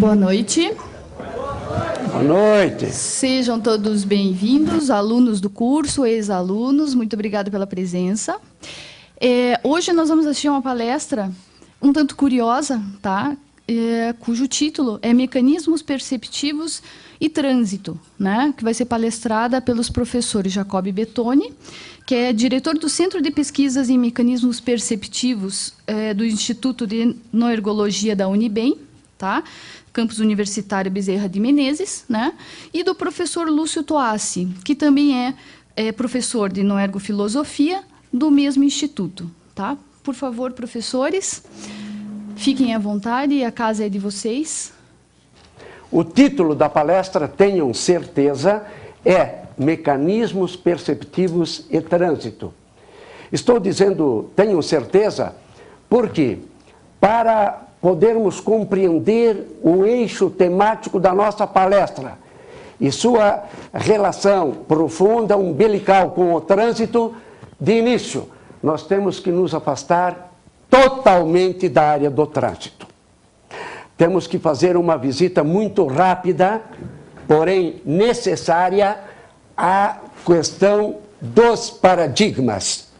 Boa noite. Boa noite. Sejam todos bem-vindos, alunos do curso, ex-alunos, muito obrigada pela presença. Hoje nós vamos assistir a uma palestra um tanto curiosa, tá? Cujo título é Mecanismos Perceptivos e Trânsito, né? Que vai ser palestrada pelos professores Jacob Bettoni, que é diretor do Centro de Pesquisas em Mecanismos Perceptivos do Instituto de Noergologia da Unibem, tá? Campus Universitário Bezerra de Menezes, né? E do professor Lúcio Toassi, que também é professor de Noergofilosofia do mesmo instituto, tá? Por favor, professores, fiquem à vontade, a casa é de vocês. O título da palestra, tenham certeza, é Mecanismos Perceptivos e Trânsito. Estou dizendo tenham certeza porque, para podermos compreender o eixo temático da nossa palestra e sua relação profunda, umbilical com o trânsito, de início, nós temos que nos afastar totalmente da área do trânsito. Temos que fazer uma visita muito rápida, porém necessária, à questão dos paradigmas.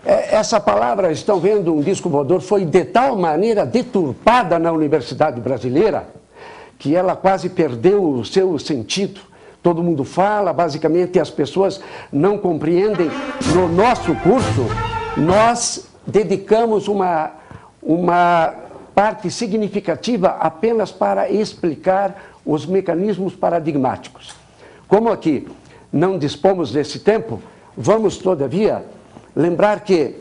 Essa palavra, estão vendo, um disco voador, foi de tal maneira deturpada na Universidade Brasileira que ela quase perdeu o seu sentido. Todo mundo fala, basicamente as pessoas não compreendem. No nosso curso, nós dedicamos uma parte significativa apenas para explicar os mecanismos paradigmáticos. Como aqui não dispomos desse tempo, vamos, todavia, lembrar que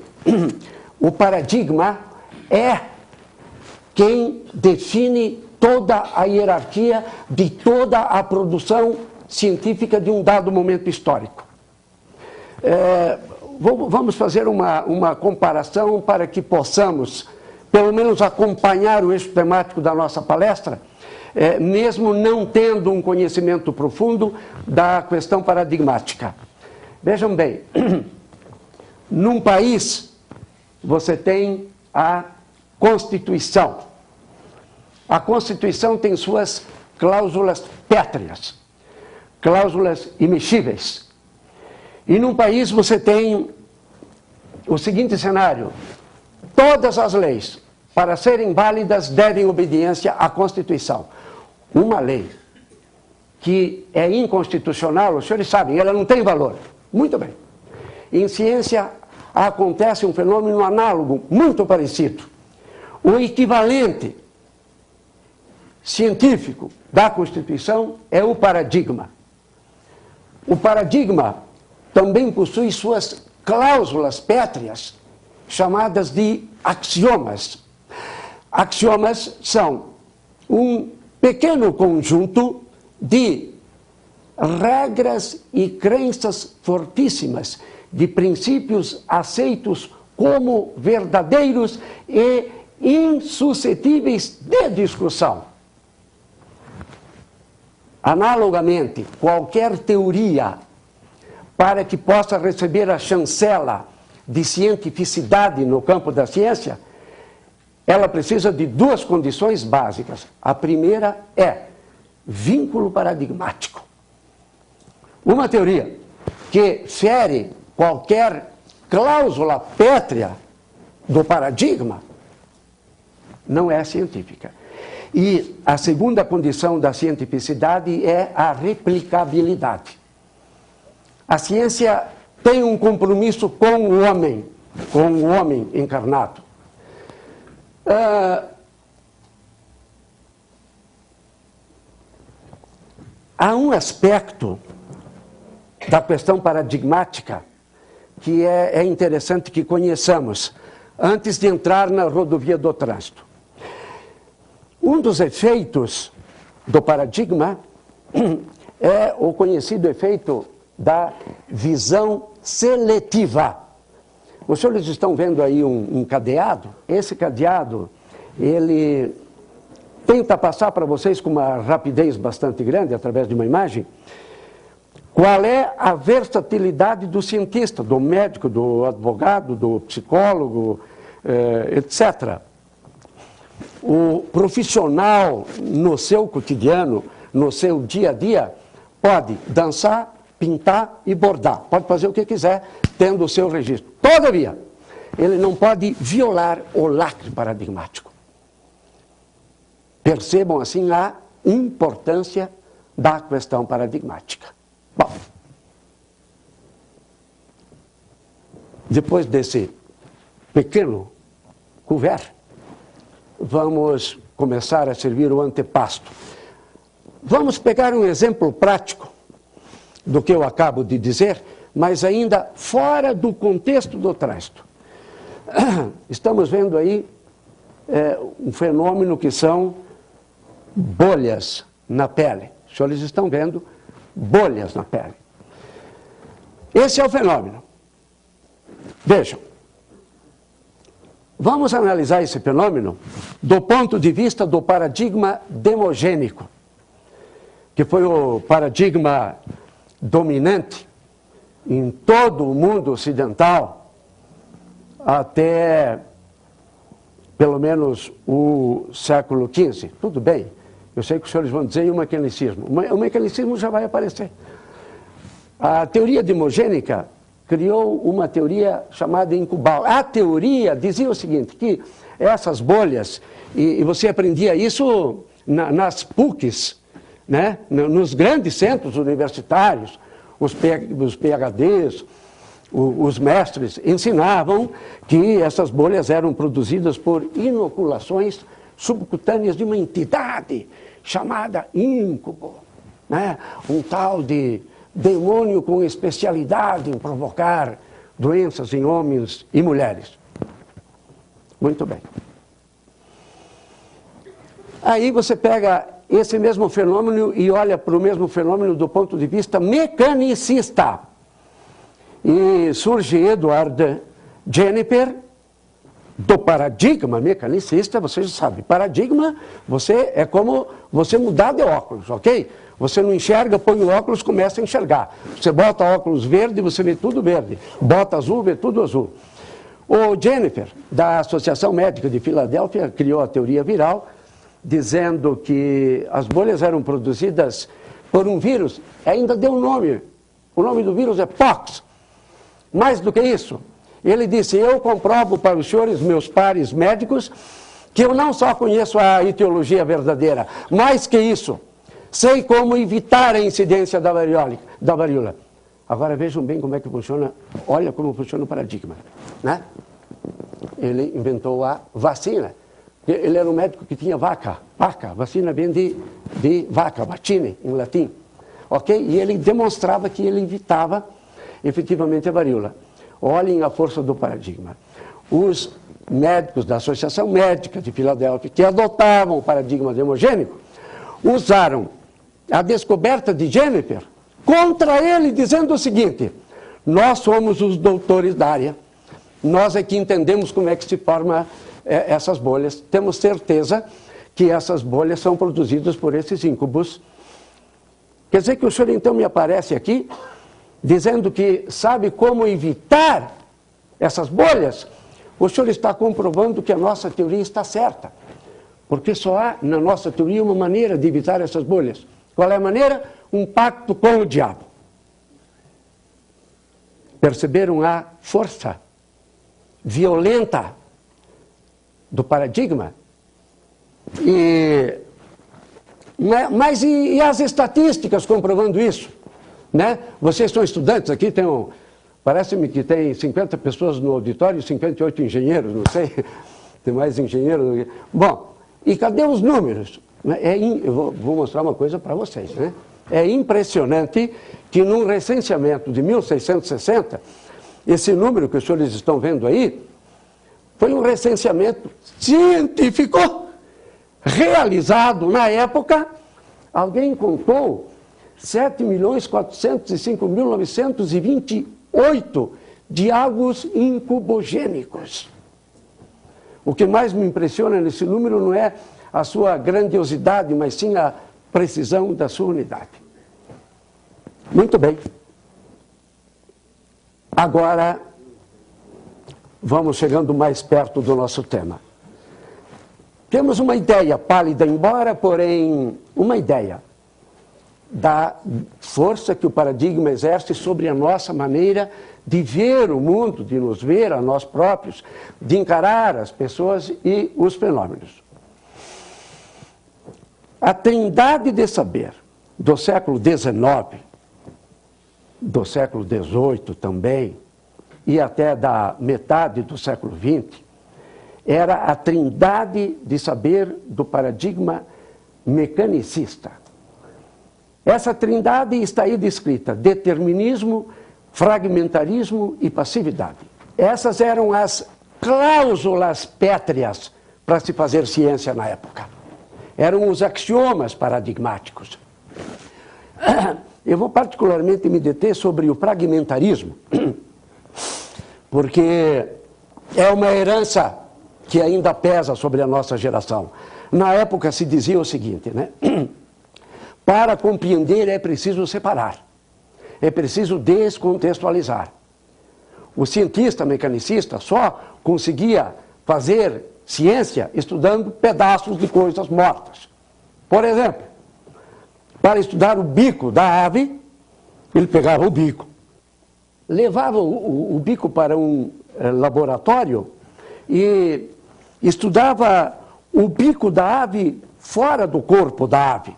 o paradigma é quem define toda a hierarquia de toda a produção científica de um dado momento histórico. Vamos fazer uma comparação para que possamos, pelo menos, acompanhar o eixo temático da nossa palestra, mesmo não tendo um conhecimento profundo da questão paradigmática. Vejam bem, num país, você tem a Constituição. A Constituição tem suas cláusulas pétreas, cláusulas imexíveis. E num país você tem o seguinte cenário: todas as leis, para serem válidas, devem obediência à Constituição. Uma lei que é inconstitucional, os senhores sabem, ela não tem valor. Muito bem. Em ciência acontece um fenômeno análogo, muito parecido. O equivalente científico da Constituição é o paradigma. O paradigma também possui suas cláusulas pétreas, chamadas de axiomas. Axiomas são um pequeno conjunto de regras e crenças fortíssimas, de princípios aceitos como verdadeiros e insuscetíveis de discussão. Analogamente, qualquer teoria, para que possa receber a chancela de cientificidade no campo da ciência, ela precisa de duas condições básicas. A primeira é vínculo paradigmático. Uma teoria que fere qualquer cláusula pétrea do paradigma não é científica. E a segunda condição da cientificidade é a replicabilidade. A ciência tem um compromisso com o homem encarnado. Há um aspecto da questão paradigmática que é interessante que conheçamos antes de entrar na rodovia do trânsito. Um dos efeitos do paradigma é o conhecido efeito da visão seletiva. Os senhores estão vendo aí um cadeado? Esse cadeado, ele tenta passar para vocês com uma rapidez bastante grande, através de uma imagem, qual é a versatilidade do cientista, do médico, do advogado, do psicólogo, etc. o profissional, no seu cotidiano, no seu dia a dia, pode dançar, pintar e bordar. Pode fazer o que quiser, tendo o seu registro. Todavia, ele não pode violar o lacre paradigmático. Percebam, assim, a importância da questão paradigmática. Bom, depois desse pequeno couvert, vamos começar a servir o antepasto. Vamos pegar um exemplo prático do que eu acabo de dizer, mas ainda fora do contexto do tránsito. Estamos vendo aí um fenômeno que são bolhas na pele. Os senhores estão vendo bolhas na pele. Esse é o fenômeno. Vejam, vamos analisar esse fenômeno do ponto de vista do paradigma demogênico, que foi o paradigma dominante em todo o mundo ocidental até pelo menos o século XV. Tudo bem, eu sei que os senhores vão dizer o mecanicismo. O mecanicismo já vai aparecer. A teoria demogênica criou uma teoria chamada incubal. A teoria dizia o seguinte, que essas bolhas, e você aprendia isso nas PUCs, né? Nos grandes centros universitários, os PhDs, os mestres ensinavam que essas bolhas eram produzidas por inoculações subcutâneas de uma entidade chamada íncubo, né? Um tal de demônio com especialidade em provocar doenças em homens e mulheres. Muito bem. Aí você pega esse mesmo fenômeno e olha para o mesmo fenômeno do ponto de vista mecanicista. E surge Edward Jennifer, do paradigma mecanicista. Você já sabe, paradigma é como você mudar de óculos, ok? Você não enxerga, põe o óculos, começa a enxergar. Você bota óculos verde, você vê tudo verde. Bota azul, vê tudo azul. O Jennifer, da Associação Médica de Filadélfia, criou a teoria viral, dizendo que as bolhas eram produzidas por um vírus. Ainda deu um nome. O nome do vírus é Pox. Mais do que isso, ele disse, eu comprovo para os senhores, meus pares médicos, que eu não só conheço a etiologia verdadeira, mais que isso, sei como evitar a incidência da varíola. Agora vejam bem como é que funciona, olha como funciona o paradigma, né? Ele inventou a vacina. Ele era um médico que tinha vaca, vacina vem de vaca, vacine, em latim, ok? E ele demonstrava que ele evitava efetivamente a varíola. Olhem a força do paradigma. Os médicos da Associação Médica de Filadélfia, que adotavam o paradigma demogênico, usaram a descoberta de Jennifer contra ele, dizendo o seguinte, nós somos os doutores da área, nós é que entendemos como é que se forma essas bolhas, temos certeza que essas bolhas são produzidas por esses íncubos. Quer dizer que o senhor então me aparece aqui dizendo que sabe como evitar essas bolhas? O senhor está comprovando que a nossa teoria está certa. Porque só há, na nossa teoria, uma maneira de evitar essas bolhas. Qual é a maneira? Um pacto com o diabo. Perceberam a força violenta do paradigma? Mas e as estatísticas comprovando isso? Né? Vocês são estudantes aqui, parece-me que tem 50 pessoas no auditório e 58 engenheiros, não sei, tem mais engenheiros do que... Bom, e cadê os números? Eu vou mostrar uma coisa para vocês, né? É impressionante que num recenseamento de 1660, esse número que os senhores estão vendo aí, foi um recenseamento científico realizado na época, alguém contou 7.405.928 diálogos incubogênicos. O que mais me impressiona nesse número não é a sua grandiosidade, mas sim a precisão da sua unidade. Muito bem. Agora, vamos chegando mais perto do nosso tema. temos uma ideia pálida embora, porém uma ideia da força que o paradigma exerce sobre a nossa maneira de ver o mundo, de nos ver a nós próprios, de encarar as pessoas e os fenômenos. A trindade de saber do século XIX, do século XVIII também, e até da metade do século XX, era a trindade de saber do paradigma mecanicista. Essa trindade está aí descrita: determinismo, fragmentarismo e passividade. Essas eram as cláusulas pétreas para se fazer ciência na época. Eram os axiomas paradigmáticos. Eu vou particularmente me deter sobre o fragmentarismo, porque é uma herança que ainda pesa sobre a nossa geração. Na época se dizia o seguinte, né? Para compreender é preciso separar, é preciso descontextualizar. O cientista mecanicista só conseguia fazer ciência estudando pedaços de coisas mortas. Por exemplo, para estudar o bico da ave, ele pegava o bico, levava o bico para um laboratório e estudava o bico da ave fora do corpo da ave.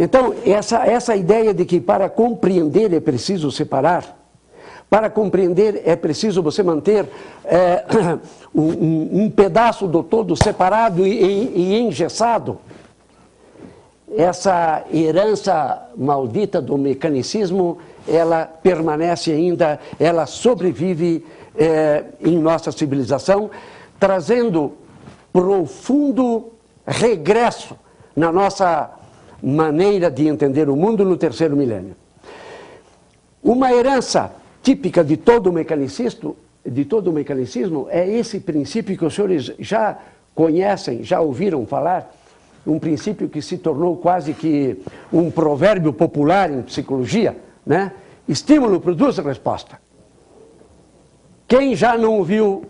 Então, essa ideia de que para compreender é preciso separar, para compreender é preciso você manter um pedaço do todo separado e engessado, essa herança maldita do mecanicismo, ela permanece ainda, ela sobrevive em nossa civilização, trazendo profundo regresso na nossa maneira de entender o mundo no terceiro milênio. Uma herança típica de todo mecanicismo é esse princípio que os senhores já conhecem, já ouviram falar, um princípio que se tornou quase que um provérbio popular em psicologia, né? Estímulo produz resposta. Quem já não ouviu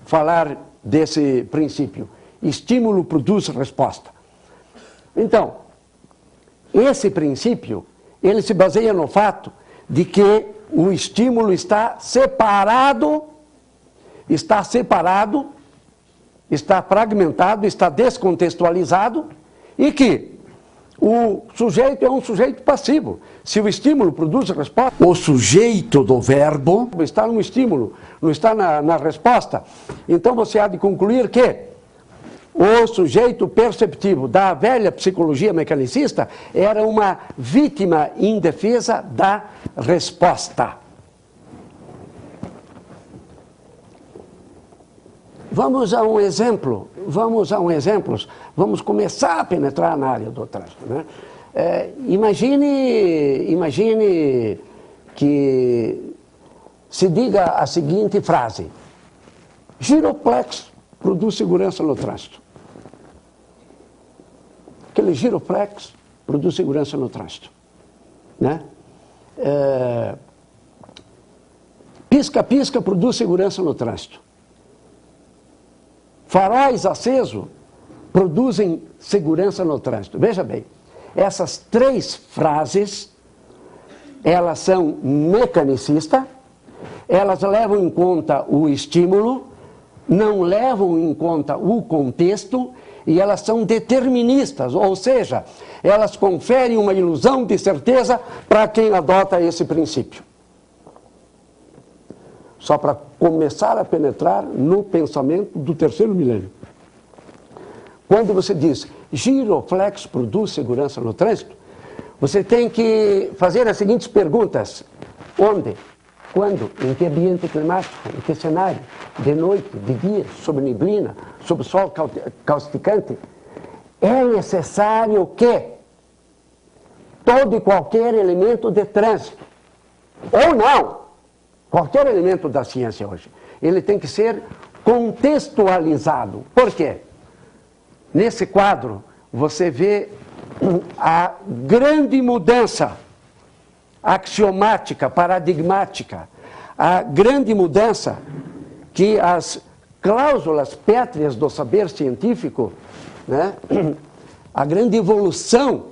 falar desse princípio? Estímulo produz resposta. Então, esse princípio, ele se baseia no fato de que o estímulo está separado, está fragmentado, está descontextualizado e que o sujeito é um sujeito passivo. Se o estímulo produz resposta, o sujeito do verbo está no estímulo, não está na resposta. Então você há de concluir que o sujeito perceptivo da velha psicologia mecanicista era uma vítima indefesa da resposta. Vamos a um exemplo, vamos começar a penetrar na área do trânsito, né? Imagine que se diga a seguinte frase: Giroplex produz segurança no trânsito. Aquele Giroplex produz segurança no trânsito, né? Pisca-pisca produz segurança no trânsito. Faróis acesos produzem segurança no trânsito. Veja bem, essas três frases, elas são mecanicistas, elas levam em conta o estímulo, não levam em conta o contexto e elas são deterministas, ou seja, elas conferem uma ilusão de certeza para quem adota esse princípio. Só para começar a penetrar no pensamento do terceiro milênio. Quando você diz Giroflex produz segurança no trânsito, você tem que fazer as seguintes perguntas: onde? Quando? Em que ambiente climático? Em que cenário? De noite? De dia? Sob neblina? Sob sol causticante? É necessário que todo e qualquer elemento de trânsito, ou não, qualquer elemento da ciência hoje, ele tem que ser contextualizado. Por quê? Nesse quadro, você vê a grande mudança axiomática, paradigmática, a grande mudança que as cláusulas pétreas do saber científico, né? A grande evolução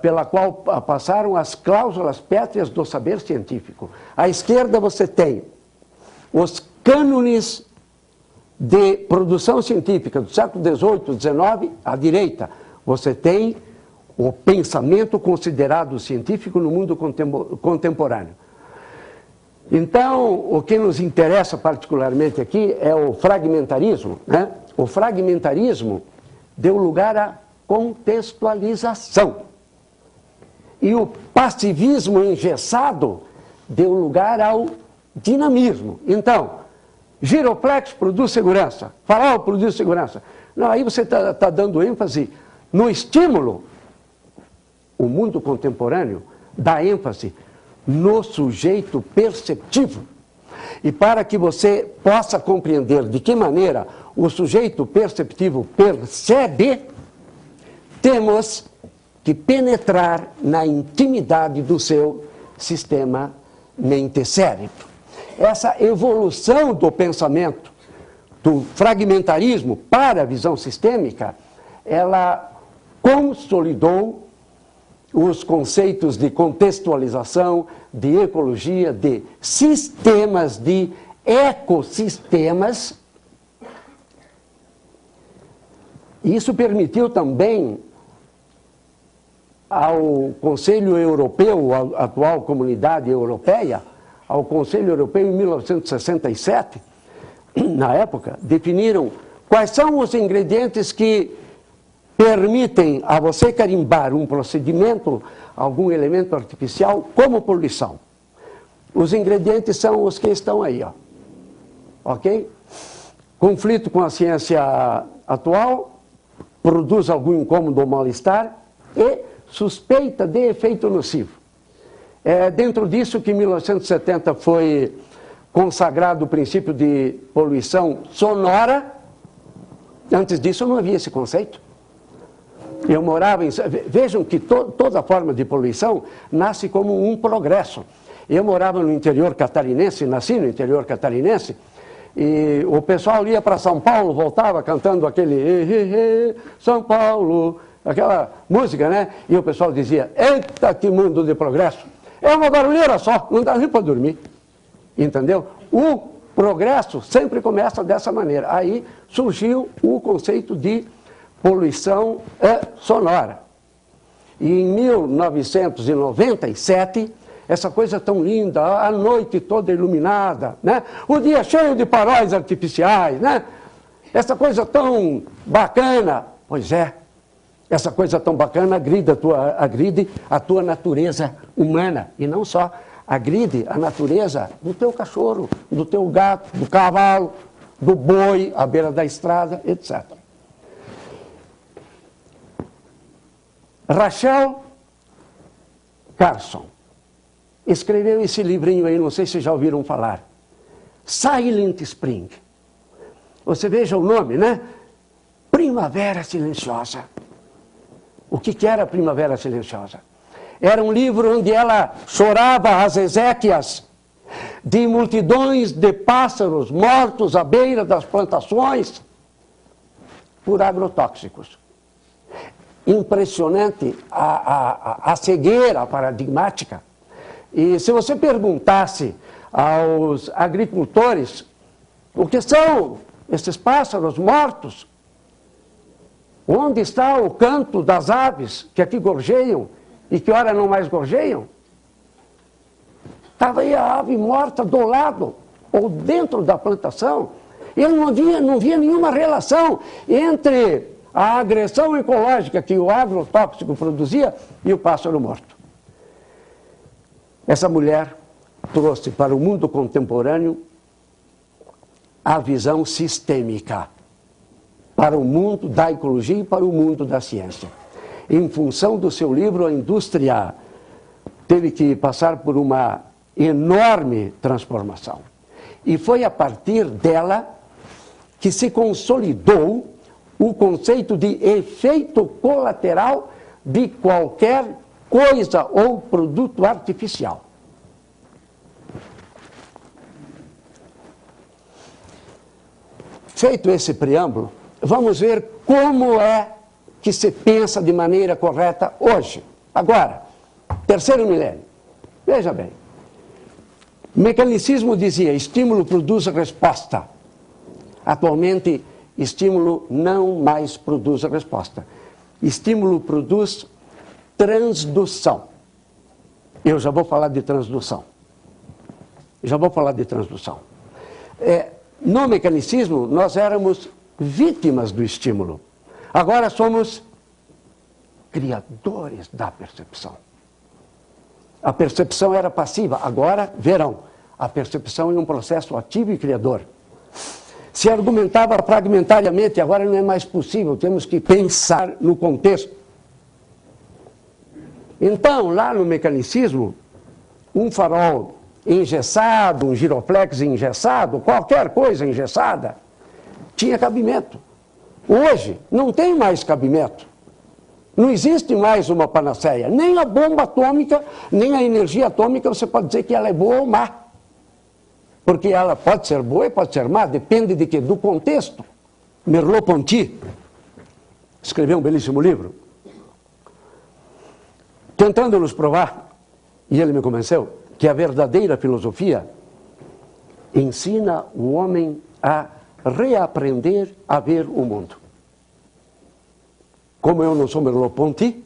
pela qual passaram as cláusulas pétreas do saber científico. À esquerda você tem os cânones de produção científica do século XVIII, XIX. À direita você tem o pensamento considerado científico no mundo contemporâneo. Então, o que nos interessa particularmente aqui é o fragmentarismo, né? O fragmentarismo deu lugar à contextualização. E o passivismo engessado deu lugar ao dinamismo. Então, giroplex produz segurança, farol produz segurança. Não, aí você está dando ênfase no estímulo. O mundo contemporâneo dá ênfase no sujeito perceptivo. E para que você possa compreender de que maneira o sujeito perceptivo percebe, temos que penetrar na intimidade do seu sistema mente-cérebro. Essa evolução do pensamento, do fragmentarismo para a visão sistêmica, ela consolidou os conceitos de contextualização, de ecologia, de sistemas, de ecossistemas. Isso permitiu também ao Conselho Europeu, a atual Comunidade Europeia, ao Conselho Europeu em 1967, na época, definiram quais são os ingredientes que permitem a você carimbar um procedimento, algum elemento artificial, como poluição. Os ingredientes são os que estão aí, ó. Ok? Conflito com a ciência atual, produz algum incômodo ou mal-estar e suspeita de efeito nocivo. É dentro disso que em 1970 foi consagrado o princípio de poluição sonora. Antes disso não havia esse conceito. Eu morava em... Vejam que toda forma de poluição nasce como um progresso. Eu morava no interior catarinense, nasci no interior catarinense, e o pessoal ia para São Paulo, voltava cantando aquele São Paulo, aquela música, né? E o pessoal dizia, eita, que mundo de progresso. É uma barulheira só, não dá nem para dormir. Entendeu? O progresso sempre começa dessa maneira. Aí surgiu o conceito de poluição sonora. E em 1997, essa coisa tão linda, a noite toda iluminada, né? O dia cheio de faróis artificiais, né? Essa coisa tão bacana. Pois é, essa coisa tão bacana agride a tua natureza humana. E não só, agride a natureza do teu cachorro, do teu gato, do cavalo, do boi à beira da estrada, etc. Rachel Carson escreveu esse livrinho aí, não sei se já ouviram falar, Silent Spring. Você veja o nome, né? Primavera Silenciosa. O que era a Primavera Silenciosa? Era um livro onde ela chorava as exéquias de multidões de pássaros mortos à beira das plantações por agrotóxicos. Impressionante a cegueira paradigmática. E se você perguntasse aos agricultores o que são esses pássaros mortos, onde está o canto das aves que aqui gorjeiam e que ora não mais gorjeiam? Estava aí a ave morta do lado ou dentro da plantação. Ele não via nenhuma relação entre a agressão ecológica que o agrotóxico produzia e o pássaro morto. Essa mulher trouxe para o mundo contemporâneo a visão sistêmica, para o mundo da ecologia e para o mundo da ciência. Em função do seu livro, a indústria teve que passar por uma enorme transformação. E foi a partir dela que se consolidou o conceito de efeito colateral de qualquer coisa ou produto artificial. feito esse preâmbulo, vamos ver como é que se pensa de maneira correta hoje. Agora, terceiro milênio. Veja bem. O mecanicismo dizia, estímulo produz resposta. Atualmente, estímulo não mais produz resposta. Estímulo produz transdução. Eu já vou falar de transdução. No mecanicismo, nós éramos vítimas do estímulo. Agora somos criadores da percepção. A percepção era passiva, agora, verão, a percepção é um processo ativo e criador. Se argumentava fragmentariamente, agora não é mais possível, temos que pensar no contexto. Então, lá no mecanicismo, um farol engessado, um giroflex engessado, qualquer coisa engessada, tinha cabimento. Hoje, não tem mais cabimento. Não existe mais uma panaceia. Nem a bomba atômica, nem a energia atômica, você pode dizer que ela é boa ou má. Porque ela pode ser boa e pode ser má, depende de quê? Do contexto. Merleau-Ponty escreveu um belíssimo livro, tentando nos provar, e ele me convenceu, que a verdadeira filosofia ensina o homem a reaprender a ver o mundo. Como eu não sou Merleau-Ponty,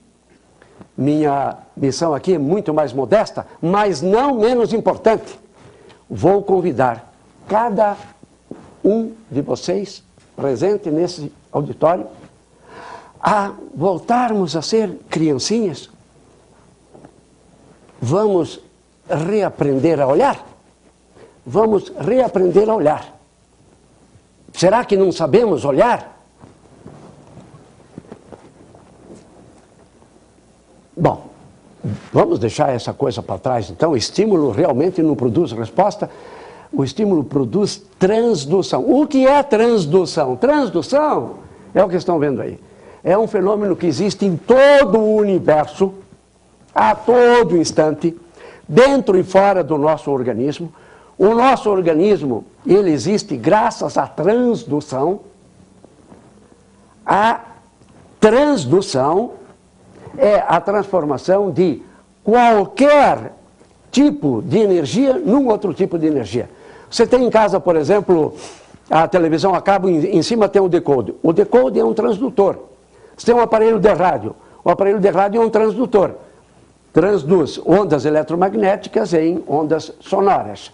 minha missão aqui é muito mais modesta, mas não menos importante. Vou convidar cada um de vocês, presente nesse auditório, a voltarmos a ser criancinhas. Vamos reaprender a olhar? Vamos reaprender a olhar. Será que não sabemos olhar? Bom, vamos deixar essa coisa para trás, então. O estímulo realmente não produz resposta, o estímulo produz transdução. O que é transdução? Transdução é o que estão vendo aí. É um fenômeno que existe em todo o universo, a todo instante, dentro e fora do nosso organismo. O nosso organismo, ele existe graças à transdução. A transdução é a transformação de qualquer tipo de energia num outro tipo de energia. Você tem em casa, por exemplo, a televisão a cabo, em cima tem o decoder. O decoder é um transdutor. Você tem um aparelho de rádio. O aparelho de rádio é um transdutor. Transduz ondas eletromagnéticas em ondas sonoras.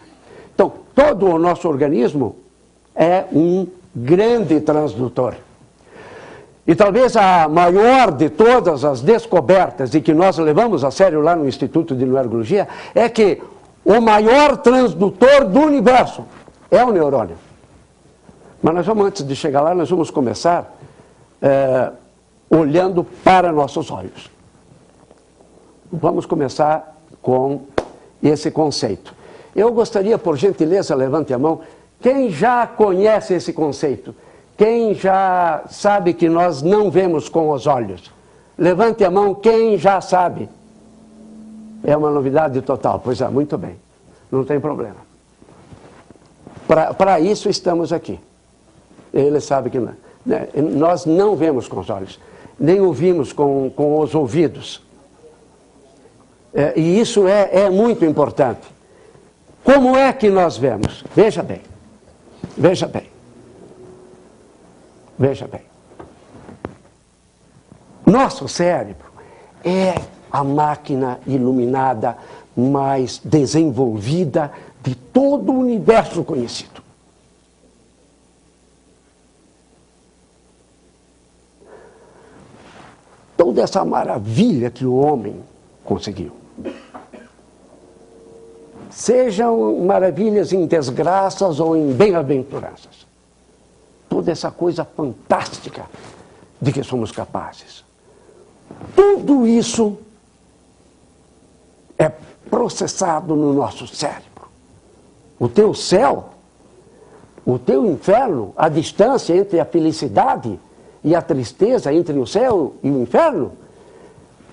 Então, todo o nosso organismo é um grande transdutor. E talvez a maior de todas as descobertas, e que nós levamos a sério lá no Instituto de Neurologia, é que o maior transdutor do universo é o neurônio. Mas nós vamos, antes de chegar lá, nós vamos começar olhando para nossos olhos. Vamos começar com esse conceito. Eu gostaria, por gentileza, levante a mão, quem já conhece esse conceito? Quem já sabe que nós não vemos com os olhos? Levante a mão quem já sabe. É uma novidade total. Pois é, muito bem. Não tem problema. Para isso estamos aqui. Ele sabe que nós não vemos com os olhos, nem ouvimos com os ouvidos. E isso é muito importante. Como é que nós vemos? Veja bem. Veja bem. Veja bem. Nosso cérebro é a máquina iluminada mais desenvolvida de todo o universo conhecido. Toda essa maravilha que o homem conseguiu. Sejam maravilhas em desgraças ou em bem-aventuranças. Toda essa coisa fantástica de que somos capazes. Tudo isso é processado no nosso cérebro. O teu céu, o teu inferno, a distância entre a felicidade e a tristeza, entre o céu e o inferno,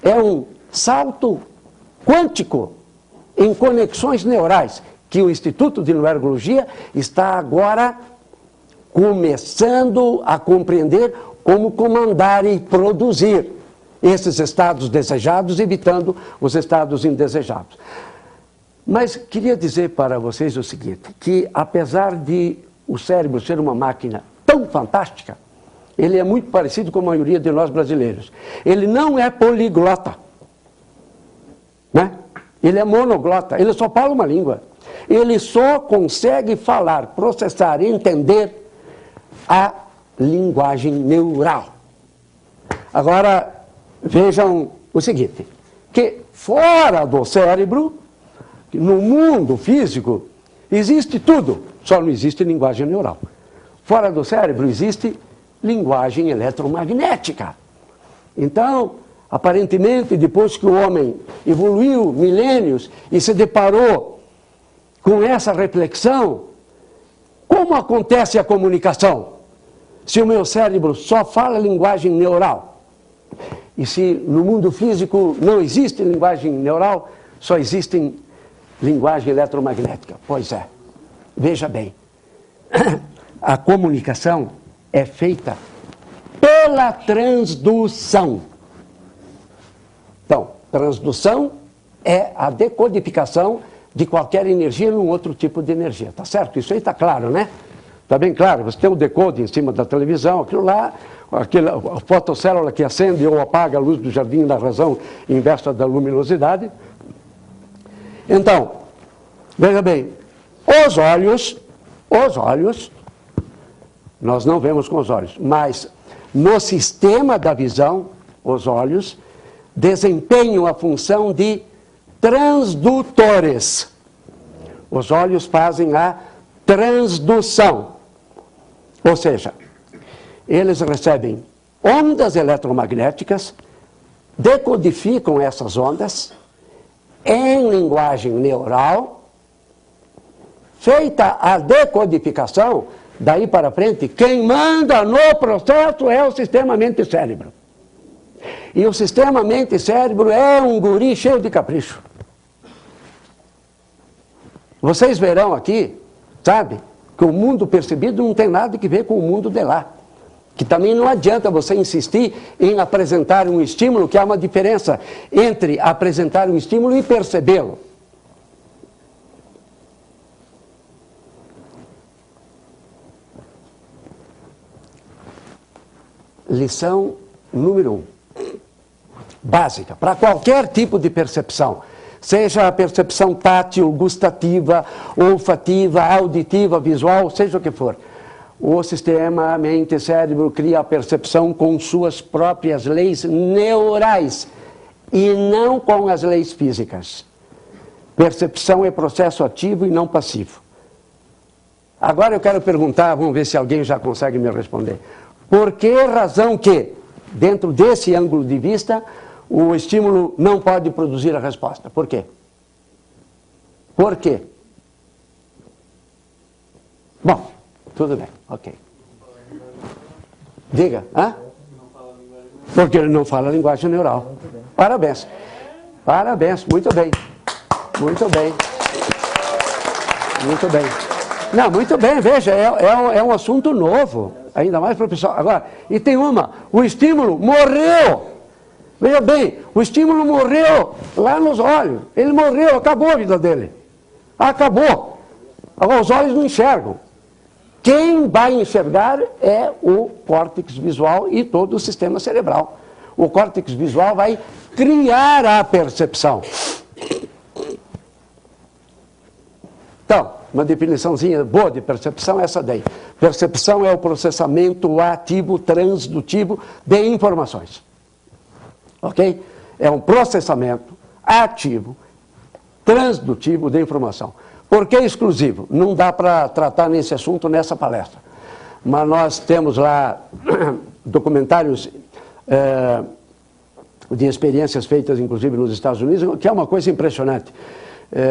é um salto quântico em conexões neurais que o Instituto de Neurologia está agora começando a compreender como comandar e produzir esses estados desejados, evitando os estados indesejados. Mas queria dizer para vocês o seguinte, que apesar de o cérebro ser uma máquina tão fantástica, ele é muito parecido com a maioria de nós brasileiros. Ele não é poliglota, né? Ele é monoglota, ele só fala uma língua. Ele só consegue falar, processar e entender a linguagem neural. Agora, vejam o seguinte, que fora do cérebro, no mundo físico, existe tudo, só não existe linguagem neural. Fora do cérebro existe linguagem eletromagnética. Então, aparentemente, depois que o homem evoluiu milênios e se deparou com essa reflexão, como acontece a comunicação? Se o meu cérebro só fala linguagem neural, e se no mundo físico não existe linguagem neural, só existe linguagem eletromagnética. Pois é, veja bem, a comunicação é feita pela transdução. Então, transdução é a decodificação de qualquer energia num outro tipo de energia, tá certo? Isso aí está claro, né? Está bem claro, você tem um decode em cima da televisão, aquilo lá, a fotocélula que acende ou apaga a luz do jardim da razão inversa da luminosidade. Então, veja bem, os olhos, nós não vemos com os olhos, mas no sistema da visão, os olhos desempenham a função de transdutores. Os olhos fazem a transdução, ou seja, eles recebem ondas eletromagnéticas, decodificam essas ondas em linguagem neural. Feita a decodificação, daí para frente, quem manda no processo é o sistema mente-cérebro. E o sistema mente-cérebro é um guri cheio de capricho. Vocês verão aqui, sabe, que o mundo percebido não tem nada que ver com o mundo de lá. Que também não adianta você insistir em apresentar um estímulo, que há uma diferença entre apresentar um estímulo e percebê-lo. Lição número 1, básica, para qualquer tipo de percepção, seja a percepção tátil, gustativa, olfativa, auditiva, visual, seja o que for. O sistema mente-cérebro cria a percepção com suas próprias leis neurais e não com as leis físicas. Percepção é processo ativo e não passivo. Agora eu quero perguntar, vamos ver se alguém já consegue me responder. Por que razão que, dentro desse ângulo de vista, o estímulo não pode produzir a resposta? Por quê? Por quê? Bom, tudo bem, ok. Diga, hã? Porque ele não fala a linguagem neural. Parabéns. Parabéns, muito bem. Muito bem. Muito bem. Não, muito bem, veja, é um assunto novo. Ainda mais para o pessoal. Agora, e tem uma, o estímulo morreu. Veja bem, o estímulo morreu lá nos olhos. Ele morreu, acabou a vida dele. Acabou. Agora, os olhos não enxergam. Quem vai enxergar é o córtex visual e todo o sistema cerebral. O córtex visual vai criar a percepção. Então, uma definiçãozinha boa de percepção é essa daí. Percepção é o processamento ativo, transdutivo de informações. Ok? É um processamento ativo, transdutivo de informação. Por que exclusivo? Não dá para tratar nesse assunto nessa palestra. Mas nós temos lá documentários de experiências feitas, inclusive, nos Estados Unidos, que é uma coisa impressionante.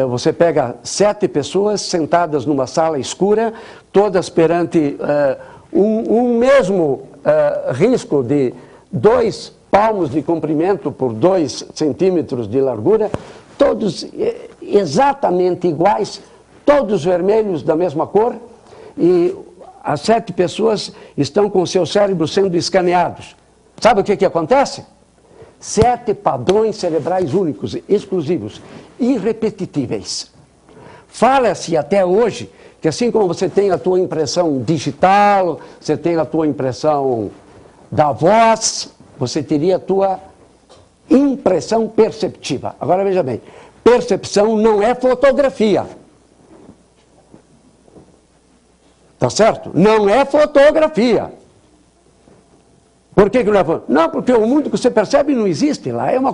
Você pega 7 pessoas sentadas numa sala escura, todas perante um mesmo risco de 2 palmos de comprimento por 2 centímetros de largura, todos exatamente iguais, todos vermelhos da mesma cor, e as 7 pessoas estão com o seu cérebro sendo escaneados. Sabe o que acontece? 7 padrões cerebrais únicos, exclusivos, irrepetíveis. Fala-se até hoje que assim como você tem a tua impressão digital, você tem a tua impressão da voz, você teria a tua impressão perceptiva. Agora veja bem, percepção não é fotografia. Tá certo? Não é fotografia. Por que não é fotografia? Não, porque o mundo que você percebe não existe lá. É uma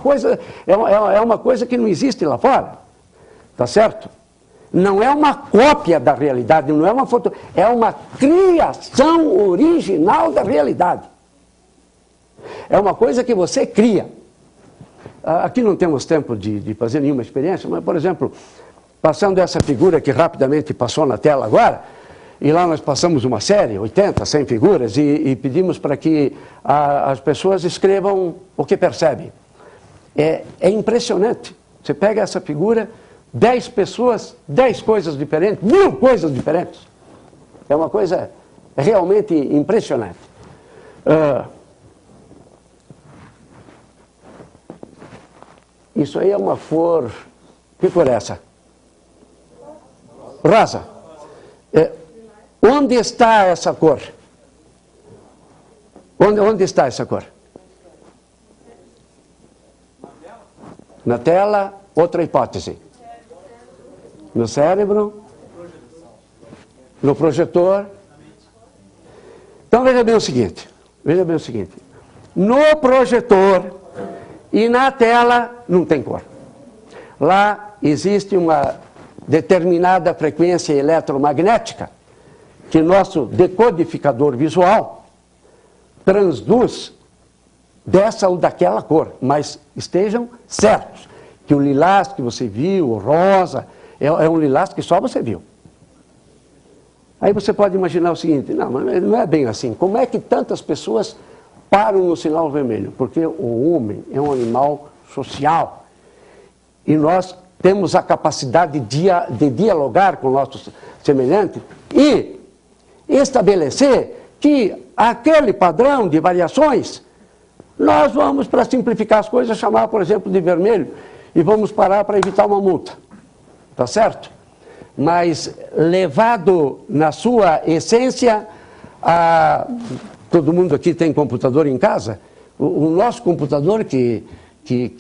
coisa que não existe lá fora. Tá certo? Não é uma cópia da realidade, não é uma foto, é uma criação original da realidade. É uma coisa que você cria. Aqui não temos tempo de fazer nenhuma experiência, mas, por exemplo, passando essa figura que rapidamente passou na tela agora, e lá nós passamos uma série, 80, 100 figuras, e pedimos para que as pessoas escrevam o que percebem. É impressionante. Você pega essa figura, 10 pessoas, 10 coisas diferentes, 1000 coisas diferentes. É uma coisa realmente impressionante. Isso aí é uma cor... Que cor é essa? Rosa. Onde está essa cor? Onde está essa cor? Na tela, outra hipótese. No cérebro? No projetor? Então veja bem o seguinte. No projetor e na tela não tem cor. Lá existe uma determinada frequência eletromagnética que nosso decodificador visual transduz dessa ou daquela cor, mas estejam certos que o lilás que você viu, o rosa, é um lilás que só você viu. Aí você pode imaginar o seguinte, não, mas não é bem assim. Como é que tantas pessoas param no sinal vermelho? Porque o homem é um animal social e nós temos a capacidade de dialogar com nossos semelhantes e estabelecer que aquele padrão de variações, nós vamos, para simplificar as coisas, chamar, por exemplo, de vermelho e vamos parar para evitar uma multa. Tá certo? Mas levado na sua essência, todo mundo aqui tem computador em casa, o nosso computador que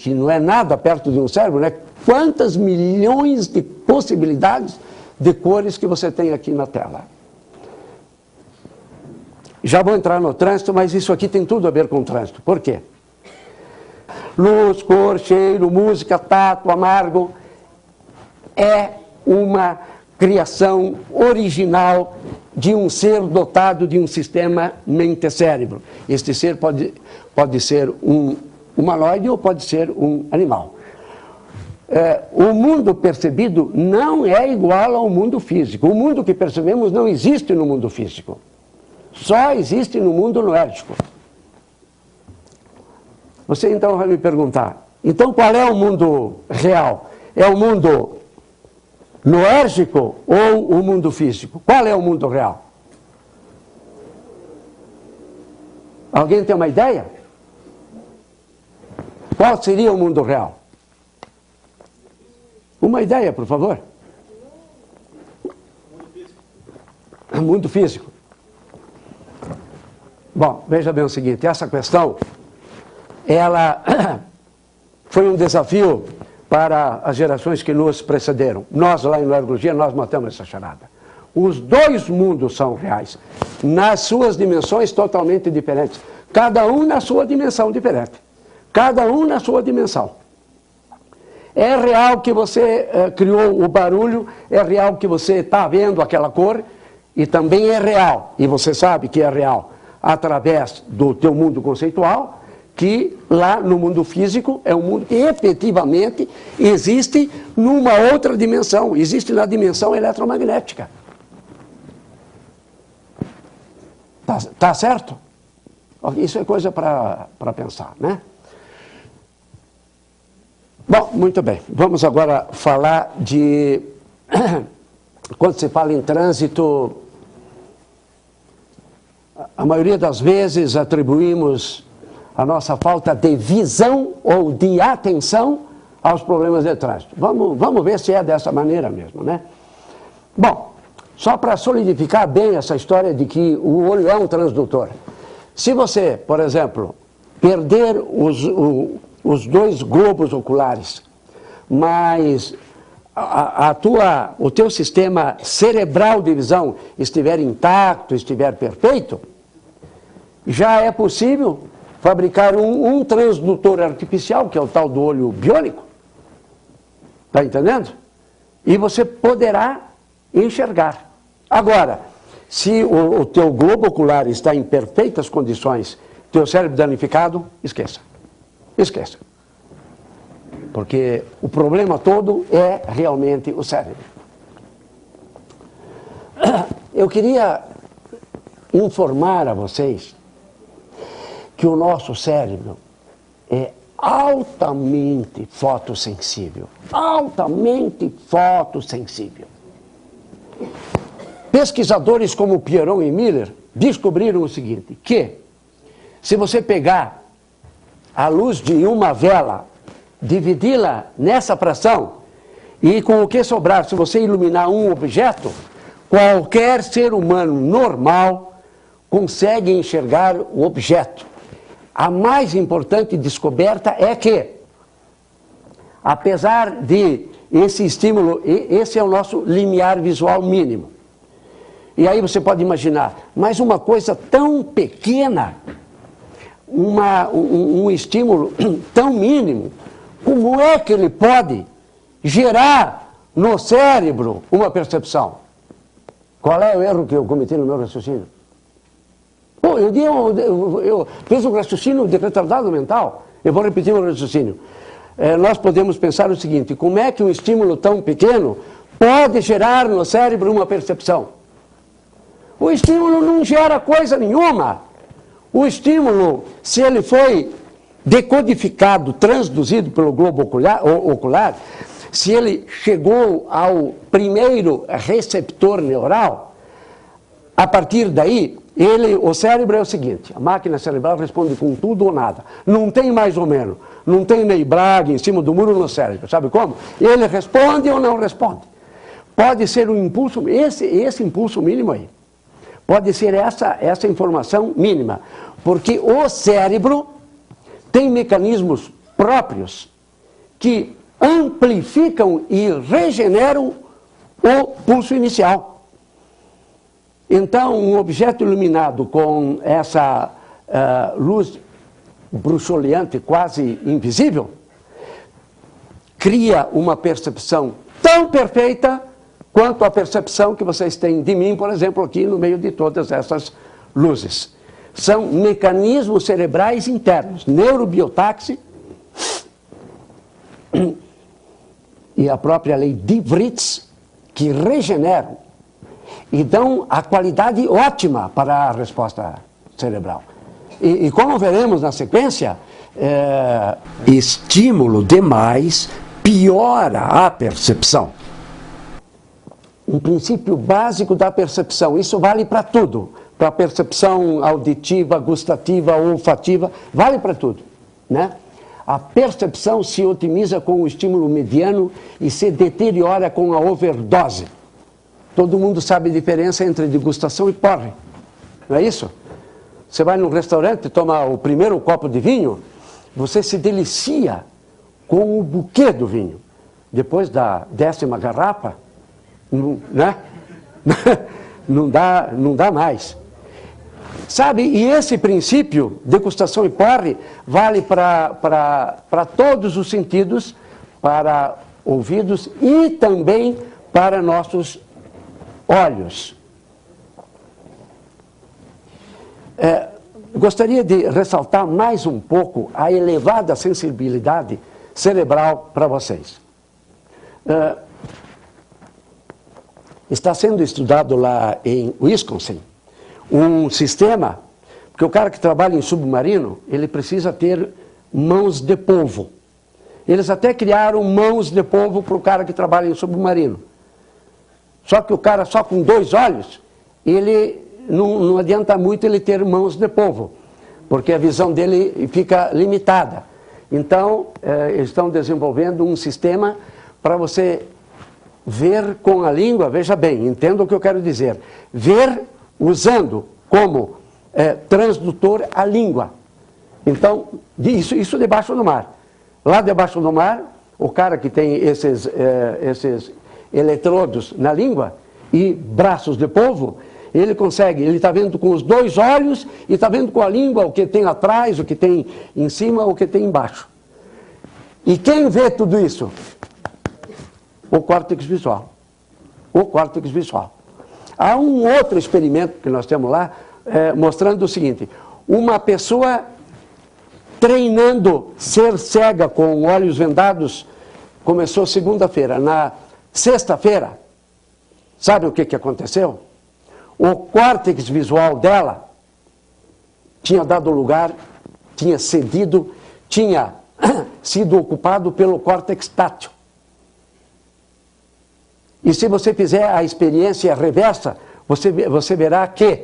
não é nada perto de um cérebro, né? Quantas milhões de possibilidades de cores que você tem aqui na tela. Já vou entrar no trânsito, mas isso aqui tem tudo a ver com o trânsito. Por quê? Luz, cor, cheiro, música, tato, amargo. É uma criação original de um ser dotado de um sistema mente-cérebro. Este ser pode ser um humanoide ou pode ser um animal. O mundo percebido não é igual ao mundo físico. O mundo que percebemos não existe no mundo físico. Só existe no mundo noérgico. Você então vai me perguntar, então qual é o mundo real? É o mundo noérgico ou o mundo físico? Qual é o mundo real? Alguém tem uma ideia? Qual seria o mundo real? Uma ideia, por favor. O mundo físico. Bom, veja bem o seguinte, essa questão, ela foi um desafio para as gerações que nos precederam. Nós, lá em Noergologia, nós matamos essa charada. Os dois mundos são reais, nas suas dimensões totalmente diferentes. Cada um na sua dimensão diferente. Cada um na sua dimensão. É real que você criou o barulho, é real que você está vendo aquela cor, e também é real, e você sabe que é real, através do teu mundo conceitual, que lá no mundo físico é um mundo que efetivamente existe numa outra dimensão, existe na dimensão eletromagnética. Tá certo? Isso é coisa para pensar, né? Bom, muito bem. Vamos agora falar de... Quando se fala em trânsito, a maioria das vezes atribuímos a nossa falta de visão ou de atenção aos problemas de trânsito. Vamos ver se é dessa maneira mesmo, né? Bom, só para solidificar bem essa história de que o olho é um transdutor. Se você, por exemplo, perder os dois globos oculares, mas o teu sistema cerebral de visão estiver intacto, estiver perfeito, já é possível fabricar um transdutor artificial, que é o tal do olho biônico. Está entendendo? E você poderá enxergar. Agora, se o teu globo ocular está em perfeitas condições, teu cérebro danificado, esqueça. Esqueça. Porque o problema todo é realmente o cérebro. Eu queria informar a vocês que o nosso cérebro é altamente fotossensível. Altamente fotossensível. Pesquisadores como Pierron e Miller descobriram o seguinte, que se você pegar a luz de uma vela, dividi-la nessa fração, e com o que sobrar, se você iluminar um objeto, qualquer ser humano normal consegue enxergar o objeto. A mais importante descoberta é que, apesar de esse estímulo, esse é o nosso limiar visual mínimo. E aí você pode imaginar, mas uma coisa tão pequena, um estímulo tão mínimo, como é que ele pode gerar no cérebro uma percepção? Qual é o erro que eu cometi no meu raciocínio? Pô, eu fiz um raciocínio de retardado mental. Eu vou repetir o raciocínio. Nós podemos pensar o seguinte, como é que um estímulo tão pequeno pode gerar no cérebro uma percepção? O estímulo não gera coisa nenhuma. O estímulo, se ele foi decodificado, transduzido pelo globo ocular, se ele chegou ao primeiro receptor neural, a partir daí, o cérebro é o seguinte, a máquina cerebral responde com tudo ou nada. Não tem mais ou menos, não tem Ney Braga em cima do muro no cérebro, sabe como? Ele responde ou não responde. Pode ser um impulso, esse impulso mínimo aí. Pode ser essa informação mínima, porque o cérebro tem mecanismos próprios que amplificam e regeneram o pulso inicial. Então, um objeto iluminado com essa luz bruxuleante, quase invisível, cria uma percepção tão perfeita quanto a percepção que vocês têm de mim, por exemplo, aqui no meio de todas essas luzes. São mecanismos cerebrais internos, neurobiotaxi e a própria lei de Vritz, que regeneram e dão a qualidade ótima para a resposta cerebral. E como veremos na sequência, estímulo demais piora a percepção. Um princípio básico da percepção, isso vale para tudo, para a percepção auditiva, gustativa, olfativa, vale para tudo, né? A percepção se otimiza com o estímulo mediano e se deteriora com a overdose. Todo mundo sabe a diferença entre degustação e porre, não é isso? Você vai num restaurante, toma o primeiro copo de vinho, você se delicia com o buquê do vinho. Depois da 10ª garrafa, né? não dá mais. Sabe, e esse princípio, degustação e porre, vale para todos os sentidos, para ouvidos e também para nossos olhos. Gostaria de ressaltar mais um pouco a elevada sensibilidade cerebral para vocês. Está sendo estudado lá em Wisconsin um sistema, porque o cara que trabalha em submarino, ele precisa ter mãos de polvo. Eles até criaram mãos de polvo para o cara que trabalha em submarino. Só que o cara só com 2 olhos, ele não adianta muito ele ter mãos de polvo, porque a visão dele fica limitada. Então, eles estão desenvolvendo um sistema para você ver com a língua, veja bem, entenda o que eu quero dizer, ver usando como transdutor a língua. Então, isso debaixo do mar. Lá debaixo do mar, o cara que tem esses eletrodos na língua e braços de polvo, ele consegue, ele está vendo com os dois olhos e está vendo com a língua o que tem atrás, o que tem em cima, o que tem embaixo. E quem vê tudo isso? O córtex visual. O córtex visual. Há um outro experimento que nós temos lá, mostrando o seguinte: uma pessoa treinando ser cega com olhos vendados, começou segunda-feira. Na sexta-feira, sabe o que aconteceu? O córtex visual dela tinha dado lugar, tinha cedido, tinha sido ocupado pelo córtex tátil. E se você fizer a experiência reversa, você verá que,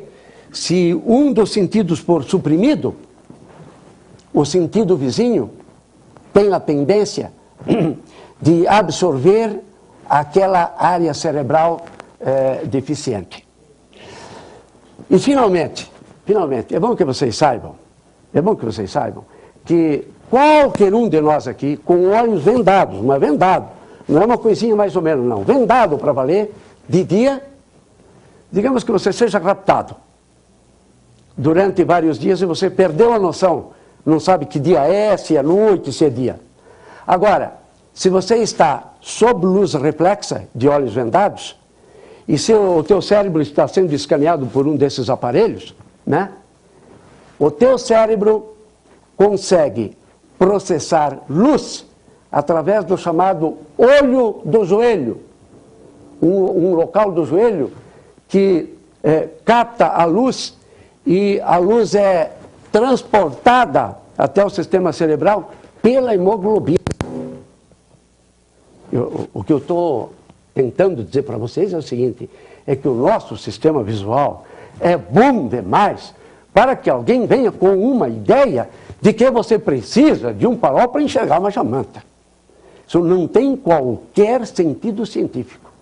se um dos sentidos for suprimido, o sentido vizinho tem a tendência de absorver aquela área cerebral deficiente. E finalmente, é bom que vocês saibam que qualquer um de nós aqui, com olhos vendados, mas vendado, não é uma coisinha mais ou menos não, vendado para valer, de dia, digamos que você seja raptado durante vários dias e você perdeu a noção, não sabe que dia é, se é noite, se é dia. Agora, se você está sob luz reflexa de olhos vendados, e se o teu cérebro está sendo escaneado por um desses aparelhos, né? O teu cérebro consegue processar luz através do chamado olho do joelho, um local do joelho que capta a luz e a luz é transportada até o sistema cerebral pela hemoglobina. O que eu estou tentando dizer para vocês é o seguinte, é que o nosso sistema visual é bom demais para que alguém venha com uma ideia de que você precisa de um farol para enxergar uma jamanta. Isso não tem qualquer sentido científico,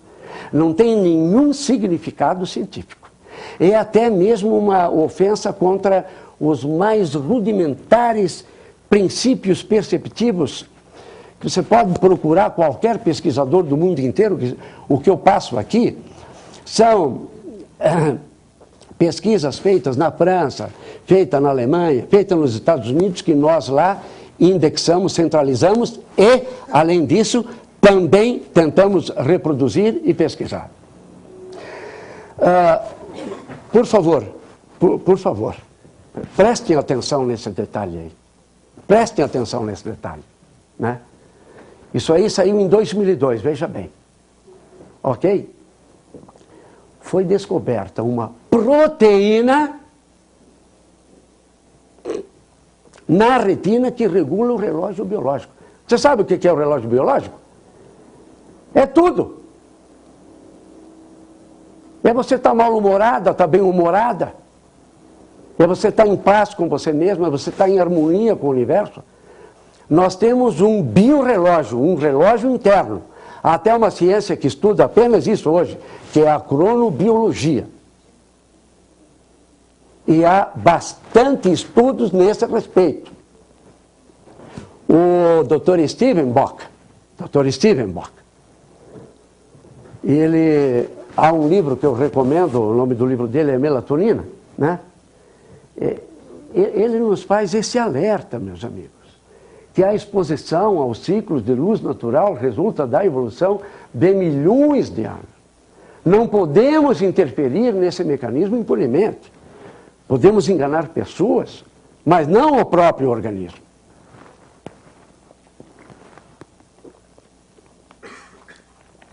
não tem nenhum significado científico. É até mesmo uma ofensa contra os mais rudimentares princípios perceptivos que você pode procurar qualquer pesquisador do mundo inteiro. O que eu passo aqui são pesquisas feitas na França, feitas na Alemanha, feitas nos Estados Unidos, que nós lá indexamos, centralizamos e, além disso, também tentamos reproduzir e pesquisar. Por favor, prestem atenção nesse detalhe aí. Prestem atenção nesse detalhe, né? Isso aí saiu em 2002, veja bem. Ok? Foi descoberta uma proteína na retina que regula o relógio biológico. Você sabe o que é o relógio biológico? É tudo. É você estar mal-humorada, estar bem-humorada. É você estar em paz com você mesmo, é você estar em harmonia com o universo. Nós temos um biorrelógio, um relógio interno. Há até uma ciência que estuda apenas isso hoje, que é a cronobiologia. E há bastante estudos nesse respeito. O Dr. Steven Bock, há um livro que eu recomendo, o nome do livro dele é Melatonina, né? Ele nos faz esse alerta, meus amigos, que a exposição aos ciclos de luz natural resulta da evolução de milhões de anos. Não podemos interferir nesse mecanismo impunemente. Podemos enganar pessoas, mas não o próprio organismo.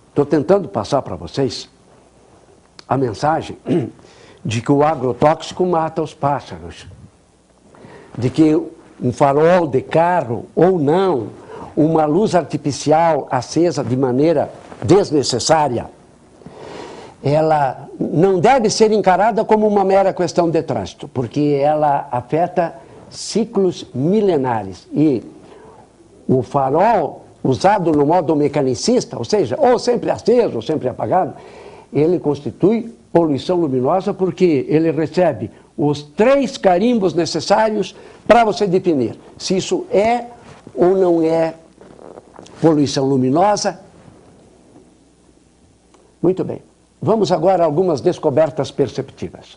Estou tentando passar para vocês a mensagem de que o agrotóxico mata os pássaros, de que um farol de carro ou não, uma luz artificial acesa de maneira desnecessária, ela não deve ser encarada como uma mera questão de trânsito, porque ela afeta ciclos milenares. E o farol usado no modo mecanicista, ou seja, ou sempre aceso ou sempre apagado, ele constitui poluição luminosa porque ele recebe os 3 carimbos necessários para você definir se isso é ou não é poluição luminosa. Muito bem. Vamos agora a algumas descobertas perceptivas.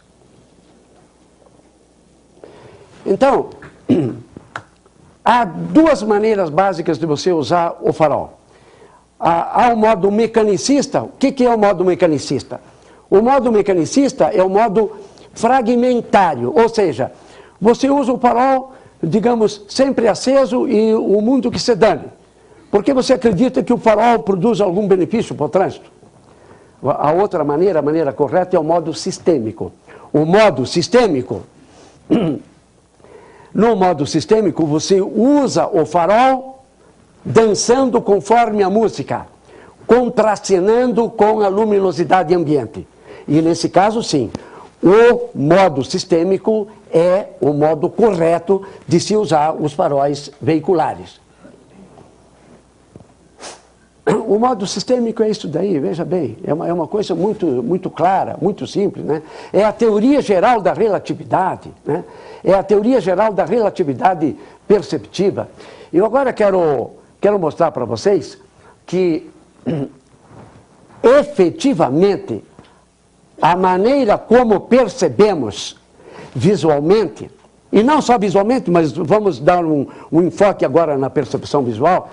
Então, há 2 maneiras básicas de você usar o farol. Há o modo mecanicista. O que é o modo mecanicista? O modo mecanicista é o modo fragmentário, ou seja, você usa o farol, digamos, sempre aceso e o mundo que se dane. Porque você acredita que o farol produz algum benefício para o trânsito? A outra maneira, a maneira correta, é o modo sistêmico. O modo sistêmico, no modo sistêmico, você usa o farol dançando conforme a música, contracenando com a luminosidade ambiente. E nesse caso, sim, o modo sistêmico é o modo correto de se usar os faróis veiculares. O modo sistêmico é isso daí, veja bem, é uma coisa muito clara, muito simples, né? É a teoria geral da relatividade, né? É a teoria geral da relatividade perceptiva. Eu agora quero mostrar para vocês que, efetivamente, a maneira como percebemos visualmente, e não só visualmente, mas vamos dar um enfoque agora na percepção visual,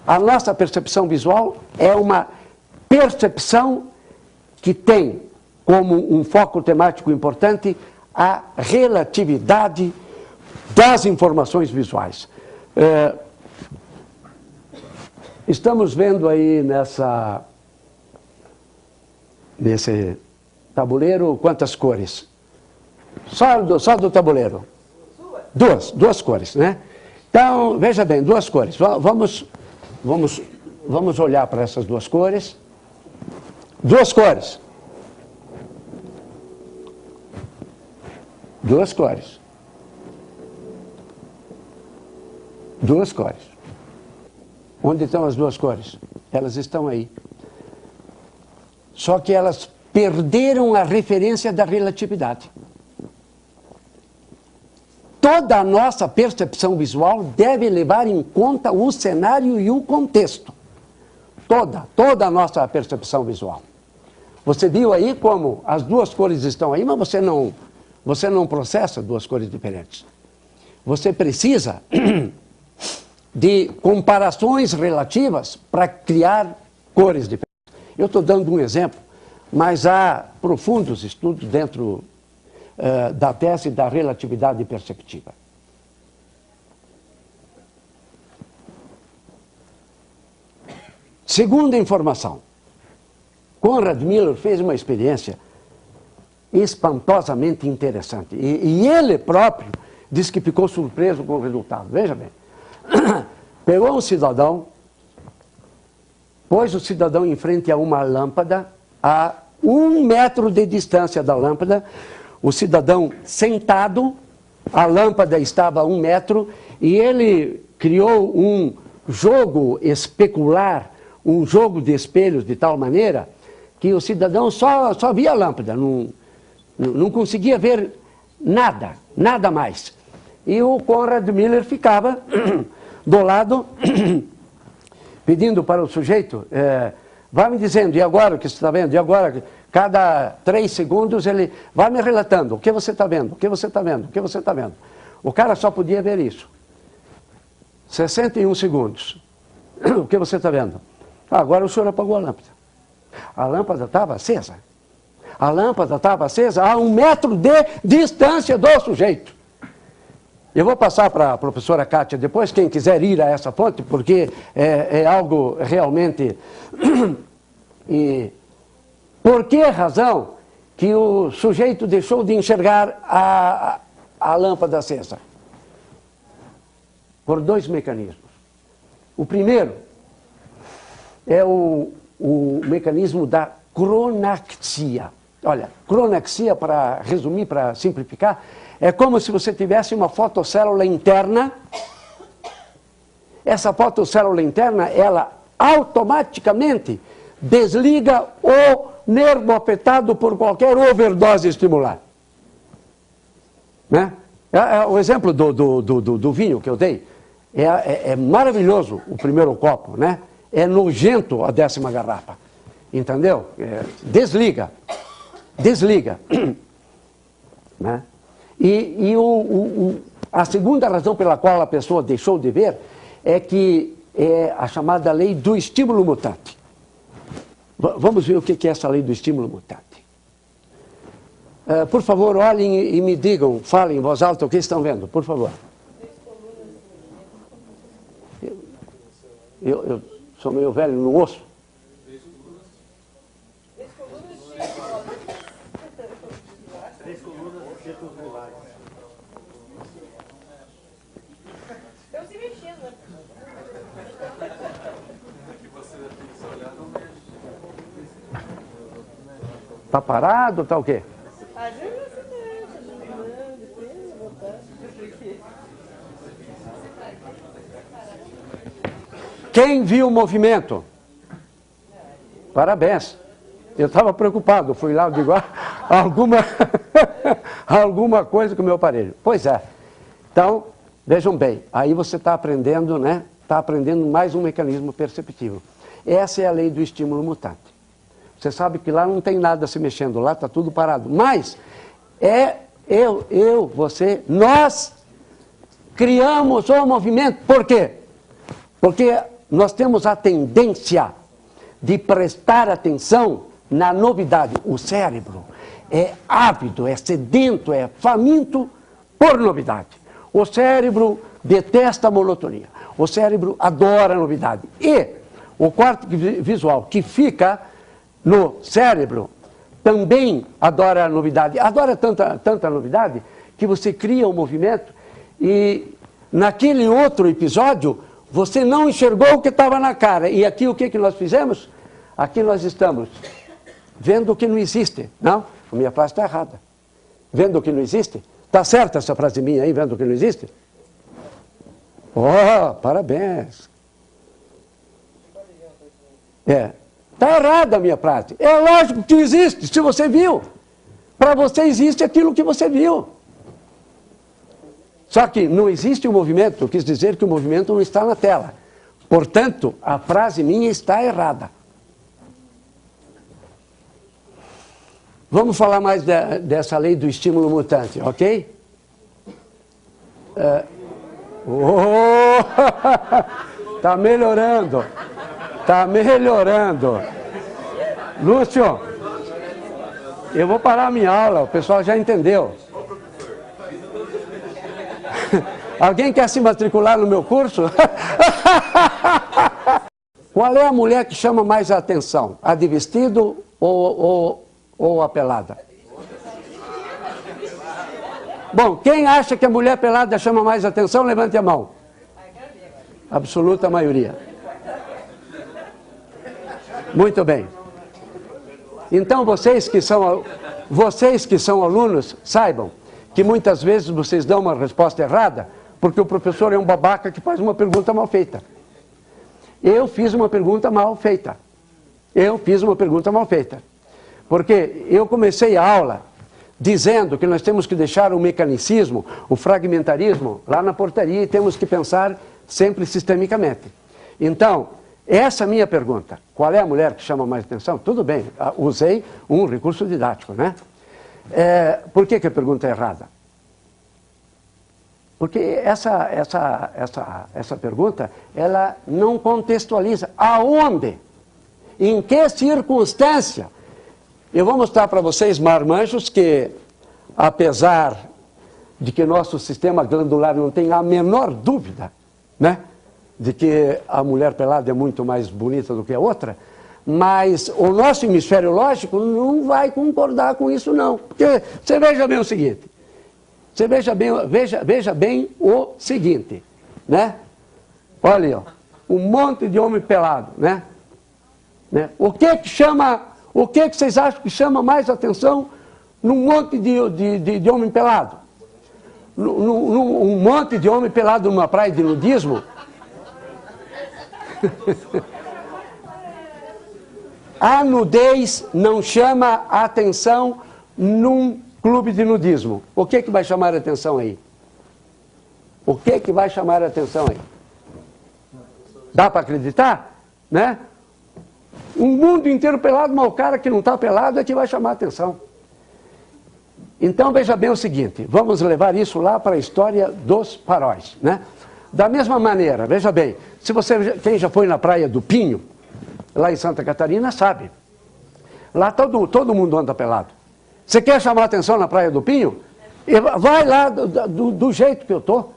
a nossa percepção visual é uma percepção que tem como um foco temático importante a relatividade das informações visuais. Estamos vendo aí nesse tabuleiro quantas cores? Só do tabuleiro. Duas cores, né? Então, veja bem, 2 cores. Vamos olhar para essas 2 cores. 2 cores. 2 cores. 2 cores. Onde estão as 2 cores? Elas estão aí. Só que elas perderam a referência da relatividade. Toda a nossa percepção visual deve levar em conta o cenário e o contexto. Toda a nossa percepção visual. Você viu aí como as 2 cores estão aí, mas você não processa 2 cores diferentes. Você precisa de comparações relativas para criar cores diferentes. Eu estou dando um exemplo, mas há profundos estudos dentro da tese da relatividade perceptiva. Segunda informação, Konrad Miller fez uma experiência espantosamente interessante. E ele próprio disse que ficou surpreso com o resultado. Veja bem, pegou um cidadão, pôs o cidadão em frente a uma lâmpada, a 1 metro de distância da lâmpada, o cidadão sentado, a lâmpada estava a 1 metro, e ele criou um jogo especular, um jogo de espelhos de tal maneira que o cidadão só via a lâmpada, não conseguia ver nada mais. E o Konrad Miller ficava do lado, pedindo para o sujeito, vai me dizendo, e agora o que você está vendo? E agora? Cada 3 segundos ele vai me relatando, o que você está vendo? O que você está vendo? O que você está vendo? O cara só podia ver isso. 61 segundos. O que você está vendo? Agora o senhor apagou a lâmpada. A lâmpada estava acesa. A lâmpada estava acesa a 1 metro de distância do sujeito. Eu vou passar para a professora Kátia depois, quem quiser ir a essa fonte, porque é algo realmente... E por que razão que o sujeito deixou de enxergar a lâmpada acesa? Por 2 mecanismos. O primeiro é o mecanismo da cronaxia. Olha, cronaxia, para resumir, para simplificar, é como se você tivesse uma fotocélula interna. Essa fotocélula interna, ela automaticamente desliga o nervo afetado por qualquer overdose estimular. Né? O exemplo do vinho que eu dei é maravilhoso o primeiro copo, né? É nojento a 10ª garrafa, entendeu? Desliga, desliga. Né? E a segunda razão pela qual a pessoa deixou de ver é que é a chamada lei do estímulo mutante. Vamos ver o que é essa lei do estímulo mutante. Por favor, olhem e me digam, falem em voz alta o que estão vendo, por favor. Eu sou meio velho no osso. Está parado, está o quê? Quem viu o movimento? Parabéns. Eu estava preocupado, fui lá, digo, alguma coisa com o meu aparelho. Pois é. Então, vejam bem, aí você está aprendendo, né? Está aprendendo mais um mecanismo perceptivo. Essa é a lei do estímulo mutante. Você sabe que lá não tem nada se mexendo, lá está tudo parado. Mas você, nós criamos o movimento. Por quê? Porque nós temos a tendência de prestar atenção na novidade. O cérebro é ávido, é sedento, é faminto por novidade. O cérebro detesta a monotonia. O cérebro adora a novidade. E o córtex visual que fica no cérebro também adora a novidade. Adora tanta novidade que você cria um movimento e naquele outro episódio você não enxergou o que estava na cara. E aqui o que nós fizemos? Aqui nós estamos vendo o que não existe. Não, a minha frase está errada. Vendo o que não existe? Está certa essa frase minha aí, vendo o que não existe? Oh, parabéns. Está errada a minha frase. É lógico que existe, se você viu. Para você existe aquilo que você viu. Só que não existe o movimento, eu quis dizer que o movimento não está na tela. Portanto, a frase minha está errada. Vamos falar mais dessa lei do estímulo mutante, ok? Está melhorando. Está melhorando. Lúcio, eu vou parar a minha aula, o pessoal já entendeu. Alguém quer se matricular no meu curso? Qual é a mulher que chama mais a atenção? A de vestido ou a pelada? Bom, quem acha que a mulher pelada chama mais atenção, levante a mão. Absoluta maioria. Muito bem. Então, vocês que são alunos, saibam que muitas vezes vocês dão uma resposta errada porque o professor é um babaca que faz uma pergunta mal feita. Eu fiz uma pergunta mal feita. Porque eu comecei a aula dizendo que nós temos que deixar o mecanicismo, o fragmentarismo lá na portaria e temos que pensar sempre sistemicamente. Então, essa minha pergunta, qual é a mulher que chama mais atenção? Tudo bem, usei um recurso didático, né? Por que a pergunta é errada? Porque essa pergunta, ela não contextualiza aonde, em que circunstância. Eu vou mostrar para vocês, marmanjos, que apesar de que nosso sistema glandular não tem a menor dúvida, né, de que a mulher pelada é muito mais bonita do que a outra, mas o nosso hemisfério lógico não vai concordar com isso não. Porque você veja bem o seguinte, veja bem o seguinte, né? Olha aí, ó, um monte de homem pelado, né? O que chama O que vocês acham que chama mais atenção num monte de homem pelado? Um monte de homem pelado numa praia de nudismo? A nudez não chama a atenção num clube de nudismo. O que vai chamar a atenção aí? O que vai chamar a atenção aí? Dá para acreditar? Né? Um mundo inteiro pelado, mas o cara que não está pelado é que vai chamar a atenção. Então veja bem o seguinte, vamos levar isso lá para a história dos faróis, né? Da mesma maneira, veja bem, quem já foi na praia do Pinho, lá em Santa Catarina, sabe. Lá todo mundo anda pelado. Você quer chamar a atenção na praia do Pinho? Vai lá do jeito que eu estou,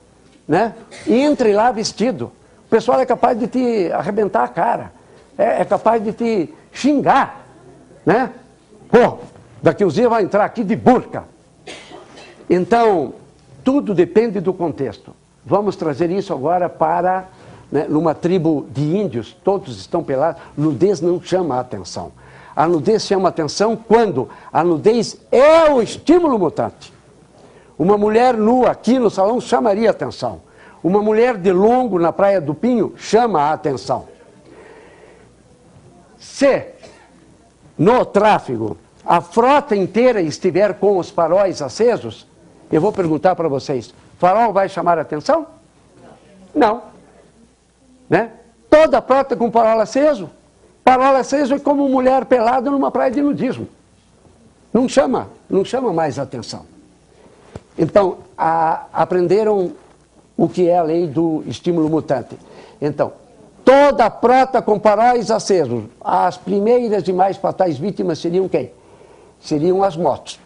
né? E entre lá vestido. O pessoal é capaz de te arrebentar a cara. É capaz de te xingar, né? Pô, daqui uns dias vai entrar aqui de burca. Então, tudo depende do contexto. Vamos trazer isso agora para, né, numa tribo de índios, todos estão pelados, nudez não chama a atenção. A nudez chama a atenção quando a nudez é o estímulo mutante. Uma mulher nua aqui no salão chamaria a atenção. Uma mulher de longo na praia do Pinho chama a atenção. Se no tráfego a frota inteira estiver com os faróis acesos, eu vou perguntar para vocês, farol vai chamar a atenção? Não. Né? Toda frota com farol aceso é como mulher pelada numa praia de nudismo. Não chama mais atenção. Então, aprenderam o que é a lei do estímulo mutante. Então, toda frota com faróis acesos, as primeiras e mais fatais vítimas seriam quem? Seriam as motos.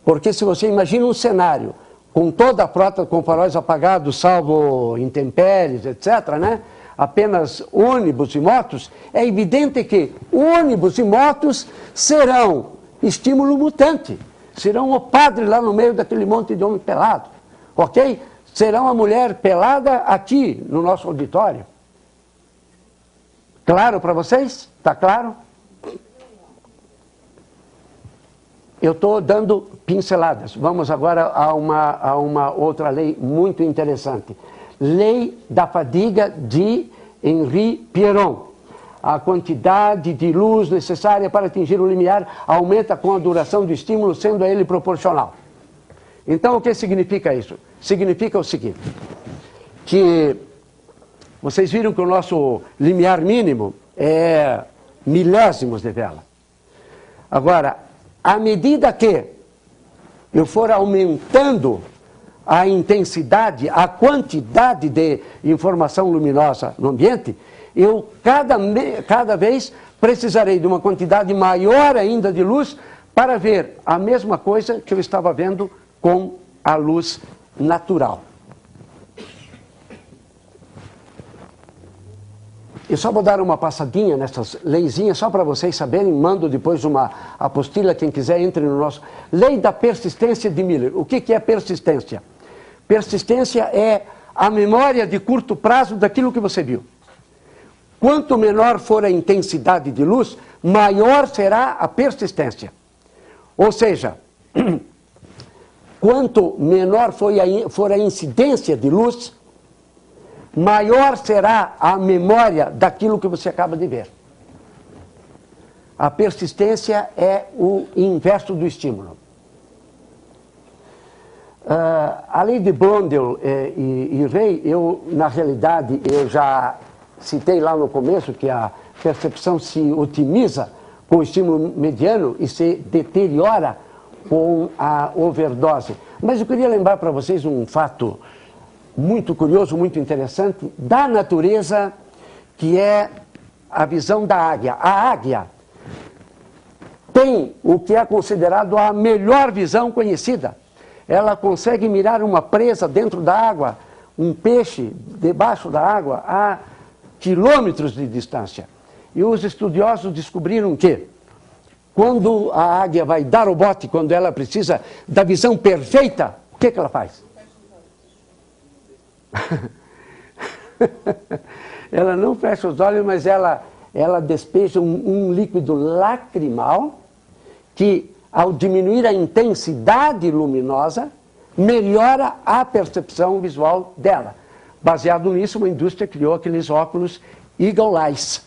Porque se você imagina um cenário com toda a frota com faróis apagados, salvo intempéries, etc., né? Apenas ônibus e motos, é evidente que ônibus e motos serão estímulo mutante. Serão o padre lá no meio daquele monte de homem pelado, ok? Serão a mulher pelada aqui no nosso auditório. Claro para vocês? Está claro? Eu estou dando pinceladas. Vamos agora a uma outra lei muito interessante. Lei da fadiga de Henri Pierron. A quantidade de luz necessária para atingir o limiar aumenta com a duração do estímulo, sendo a ele proporcional. Então, o que significa isso? Significa o seguinte, que vocês viram que o nosso limiar mínimo é milésimos de vela. Agora, à medida que eu for aumentando a intensidade, a quantidade de informação luminosa no ambiente, eu cada vez precisarei de uma quantidade maior ainda de luz para ver a mesma coisa que eu estava vendo com a luz natural. Eu só vou dar uma passadinha nessas leizinhas, só para vocês saberem, mando depois uma apostila, quem quiser entre no nosso... Lei da persistência de Miller. O que é persistência? Persistência é a memória de curto prazo daquilo que você viu. Quanto menor for a intensidade de luz, maior será a persistência. Ou seja, quanto menor for a incidência de luz, maior será a memória daquilo que você acaba de ver. A persistência é o inverso do estímulo. A lei de Blondel e Rey, na realidade, eu já citei lá no começo que a percepção se otimiza com o estímulo mediano e se deteriora com a overdose. Mas eu queria lembrar para vocês um fato muito curioso, muito interessante, da natureza, que é a visão da águia. A águia tem o que é considerado a melhor visão conhecida. Ela consegue mirar uma presa dentro da água, um peixe debaixo da água, a quilômetros de distância. E os estudiosos descobriram que, quando a águia vai dar o bote, quando ela precisa da visão perfeita, o que ela faz? Ela não fecha os olhos, mas ela ela despeja um líquido lacrimal que, ao diminuir a intensidade luminosa, melhora a percepção visual dela. Baseado nisso, uma indústria criou aqueles óculos Eagle Eyes.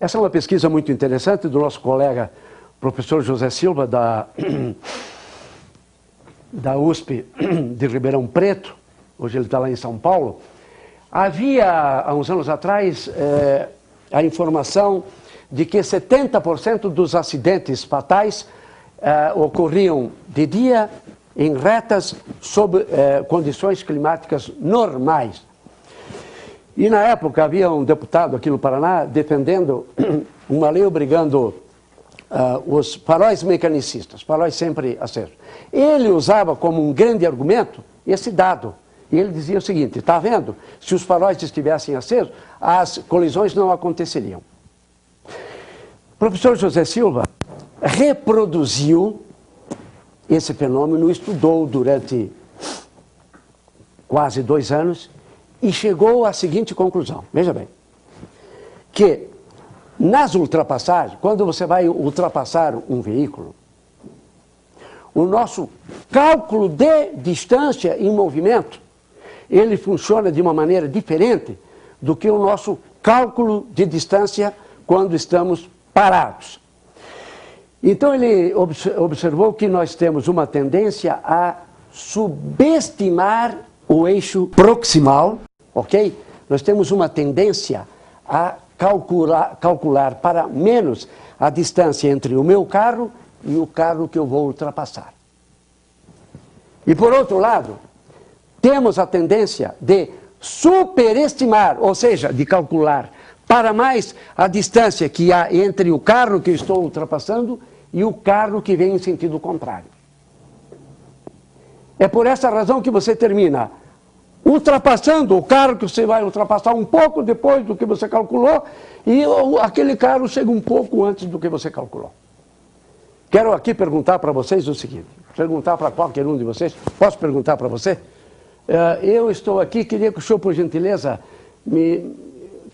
Essa é uma pesquisa muito interessante do nosso colega professor José Silva, da USP de Ribeirão Preto. Hoje ele está lá em São Paulo. Havia, há uns anos atrás, a informação de que 70% dos acidentes fatais ocorriam de dia, em retas, sob condições climáticas normais. E na época havia um deputado aqui no Paraná defendendo uma lei obrigando os faróis mecanicistas, faróis sempre acesos. Ele usava como um grande argumento esse dado. E ele dizia o seguinte: está vendo? Se os faróis estivessem acesos, as colisões não aconteceriam. O professor José Silva reproduziu esse fenômeno, estudou durante quase 2 anos e chegou à seguinte conclusão. Veja bem, que nas ultrapassagens, quando você vai ultrapassar um veículo, o nosso cálculo de distância em movimento, ele funciona de uma maneira diferente do que o nosso cálculo de distância quando estamos parados. Então ele observou que nós temos uma tendência a subestimar o eixo proximal, ok? Nós temos uma tendência a calcular para menos a distância entre o meu carro e o carro que eu vou ultrapassar. E por outro lado, temos a tendência de superestimar, ou seja, de calcular para mais a distância que há entre o carro que eu estou ultrapassando e o carro que vem em sentido contrário. É por essa razão que você termina ultrapassando o carro que você vai ultrapassar um pouco depois do que você calculou e aquele carro chega um pouco antes do que você calculou. Quero aqui perguntar para vocês o seguinte, perguntar para qualquer um de vocês, posso perguntar para você? Eu estou aqui, queria que o senhor, por gentileza, me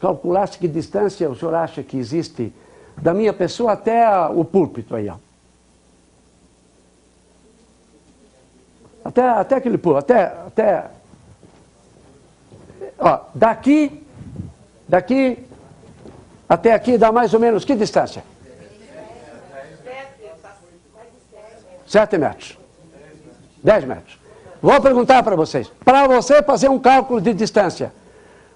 calculasse que distância o senhor acha que existe da minha pessoa até o púlpito aí, ó. Até aquele púlpito, ó, daqui até aqui dá mais ou menos que distância? 7 metros. 10 metros. Vou perguntar para vocês. Para você fazer um cálculo de distância,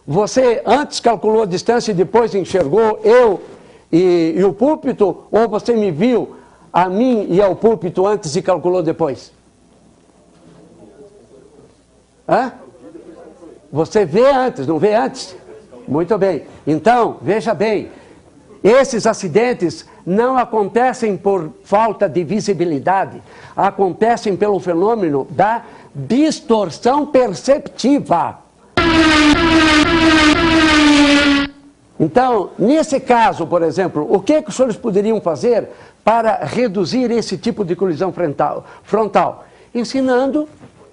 você antes calculou a distância e depois enxergou eu e o púlpito, ou você me viu a mim e ao púlpito antes e calculou depois? Hã? Você vê antes, não vê antes? Muito bem. Então, veja bem, esses acidentes não acontecem por falta de visibilidade, acontecem pelo fenômeno da distorção perceptiva. Então, nesse caso, por exemplo, o que os senhores poderiam fazer para reduzir esse tipo de colisão frontal? Ensinando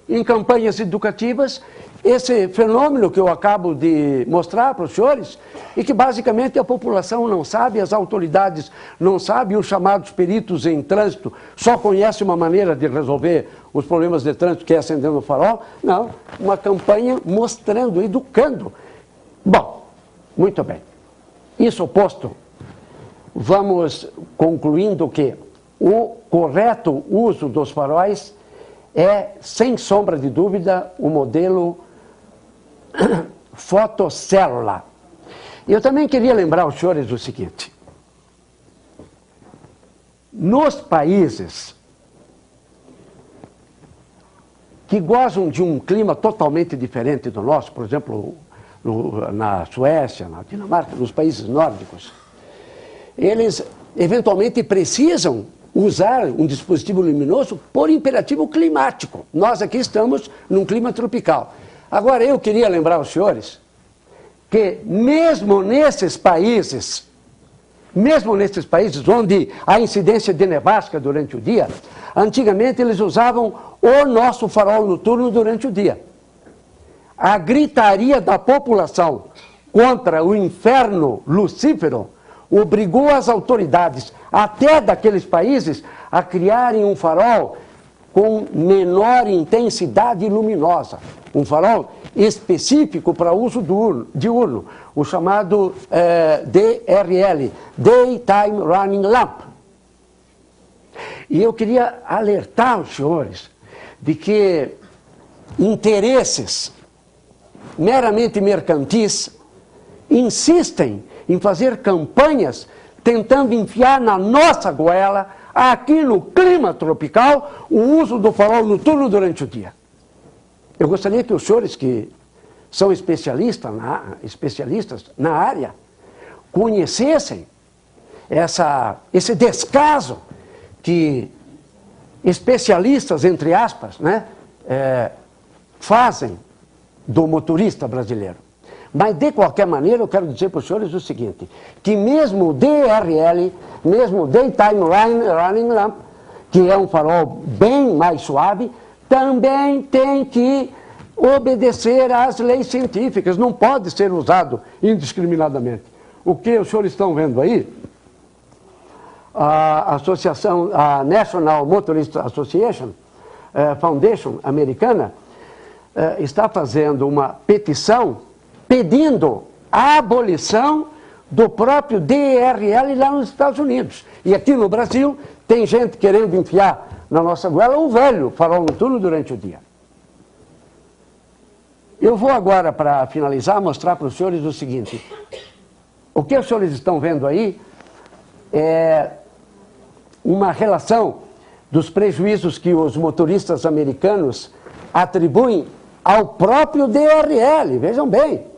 em campanhas educativas esse fenômeno que eu acabo de mostrar para os senhores e que basicamente a população não sabe, as autoridades não sabem, os chamados peritos em trânsito só conhecem uma maneira de resolver os problemas de trânsito, que é acendendo o farol. Não, uma campanha mostrando, educando. Bom, muito bem. Isso posto, vamos concluindo que o correto uso dos faróis é, sem sombra de dúvida, o modelo fotocélula. Eu também queria lembrar aos senhores o seguinte: nos países que gozam de um clima totalmente diferente do nosso, por exemplo, na Suécia, na Dinamarca, nos países nórdicos, eles eventualmente precisam usar um dispositivo luminoso por imperativo climático. Nós aqui estamos num clima tropical. Agora, eu queria lembrar aos senhores que, mesmo nesses países, Mesmo nesses países onde há incidência de nevasca durante o dia, antigamente eles usavam o nosso farol noturno durante o dia. A gritaria da população contra o inferno lucífero obrigou as autoridades, até daqueles países, a criarem um farol com menor intensidade luminosa. Um farol específico para uso diurno, o chamado DRL, Daytime Running Lamp. E eu queria alertar os senhores de que interesses meramente mercantis insistem em fazer campanhas tentando enfiar na nossa goela, aqui no clima tropical, o uso do farol noturno durante o dia. Eu gostaria que os senhores que são especialistas na área conhecessem esse descaso que especialistas, entre aspas, né, fazem do motorista brasileiro. Mas, de qualquer maneira, eu quero dizer para os senhores o seguinte, que mesmo o DRL, mesmo o Daytime Running Lamp, que é um farol bem mais suave, também tem que obedecer às leis científicas, não pode ser usado indiscriminadamente. O que os senhores estão vendo aí, a associação, a National Motorist Association, Foundation americana, está fazendo uma petição pedindo a abolição do próprio DRL lá nos Estados Unidos. E aqui no Brasil tem gente querendo enfiar na nossa goela o velho farol noturno durante o dia. Eu vou agora, para finalizar, mostrar para os senhores o seguinte. O que os senhores estão vendo aí é uma relação dos prejuízos que os motoristas americanos atribuem ao próprio DRL, vejam bem.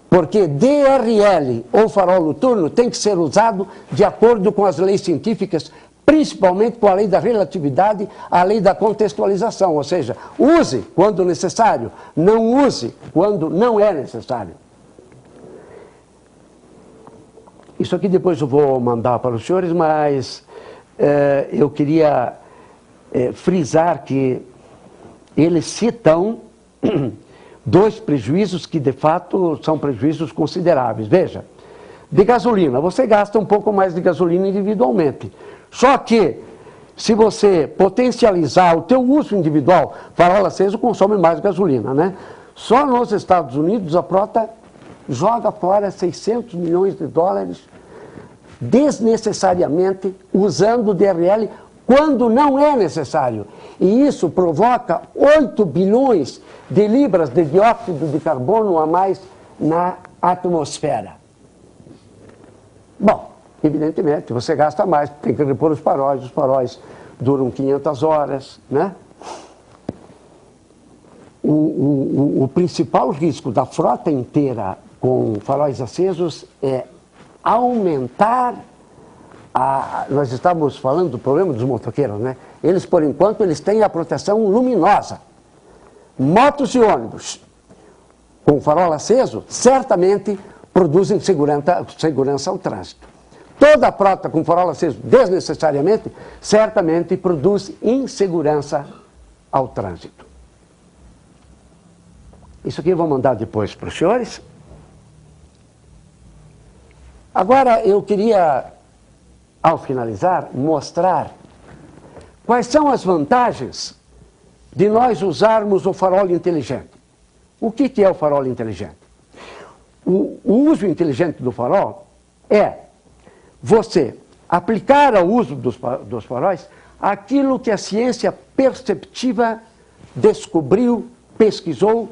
Porque DRL, ou farol noturno, tem que ser usado de acordo com as leis científicas, principalmente com a lei da relatividade, a lei da contextualização, ou seja, use quando necessário, não use quando não é necessário. Isso aqui depois eu vou mandar para os senhores, mas eu queria frisar que eles citam dois prejuízos que, de fato, são prejuízos consideráveis. Veja, de gasolina, você gasta um pouco mais de gasolina individualmente. Só que, se você potencializar o teu uso individual, farol aceso consome mais gasolina, né? Só nos Estados Unidos a frota joga fora 600 milhões de dólares desnecessariamente usando o DRL quando não é necessário. E isso provoca 8 bilhões de libras de dióxido de carbono a mais na atmosfera. Bom, evidentemente, você gasta mais, tem que repor os faróis duram 500 horas, né? O principal risco da frota inteira com faróis acesos é aumentar nós estávamos falando do problema dos motoqueiros, né? Eles, por enquanto, eles têm a proteção luminosa. Motos e ônibus com farol aceso, certamente produzem segurança ao trânsito. Toda frota com farol aceso, desnecessariamente, certamente produz insegurança ao trânsito. Isso aqui eu vou mandar depois para os senhores. Agora, eu queria, ao finalizar, mostrar quais são as vantagens de nós usarmos o farol inteligente. O que é o farol inteligente? O uso inteligente do farol é você aplicar ao uso dos faróis aquilo que a ciência perceptiva descobriu, pesquisou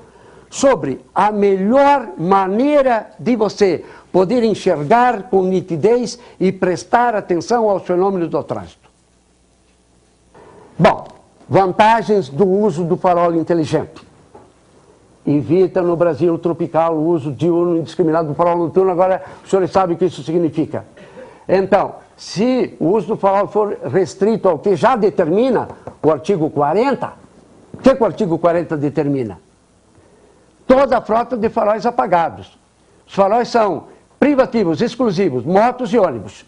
sobre a melhor maneira de você poder enxergar com nitidez e prestar atenção aos fenômenos do trânsito. Bom, vantagens do uso do farol inteligente. Evita no Brasil tropical o uso diurno indiscriminado do farol noturno. Agora, os senhores sabem o que isso significa. Então, se o uso do farol for restrito ao que já determina o artigo 40, o que o artigo 40 determina? Toda a frota de faróis apagados. Os faróis são privativos exclusivos, motos e ônibus.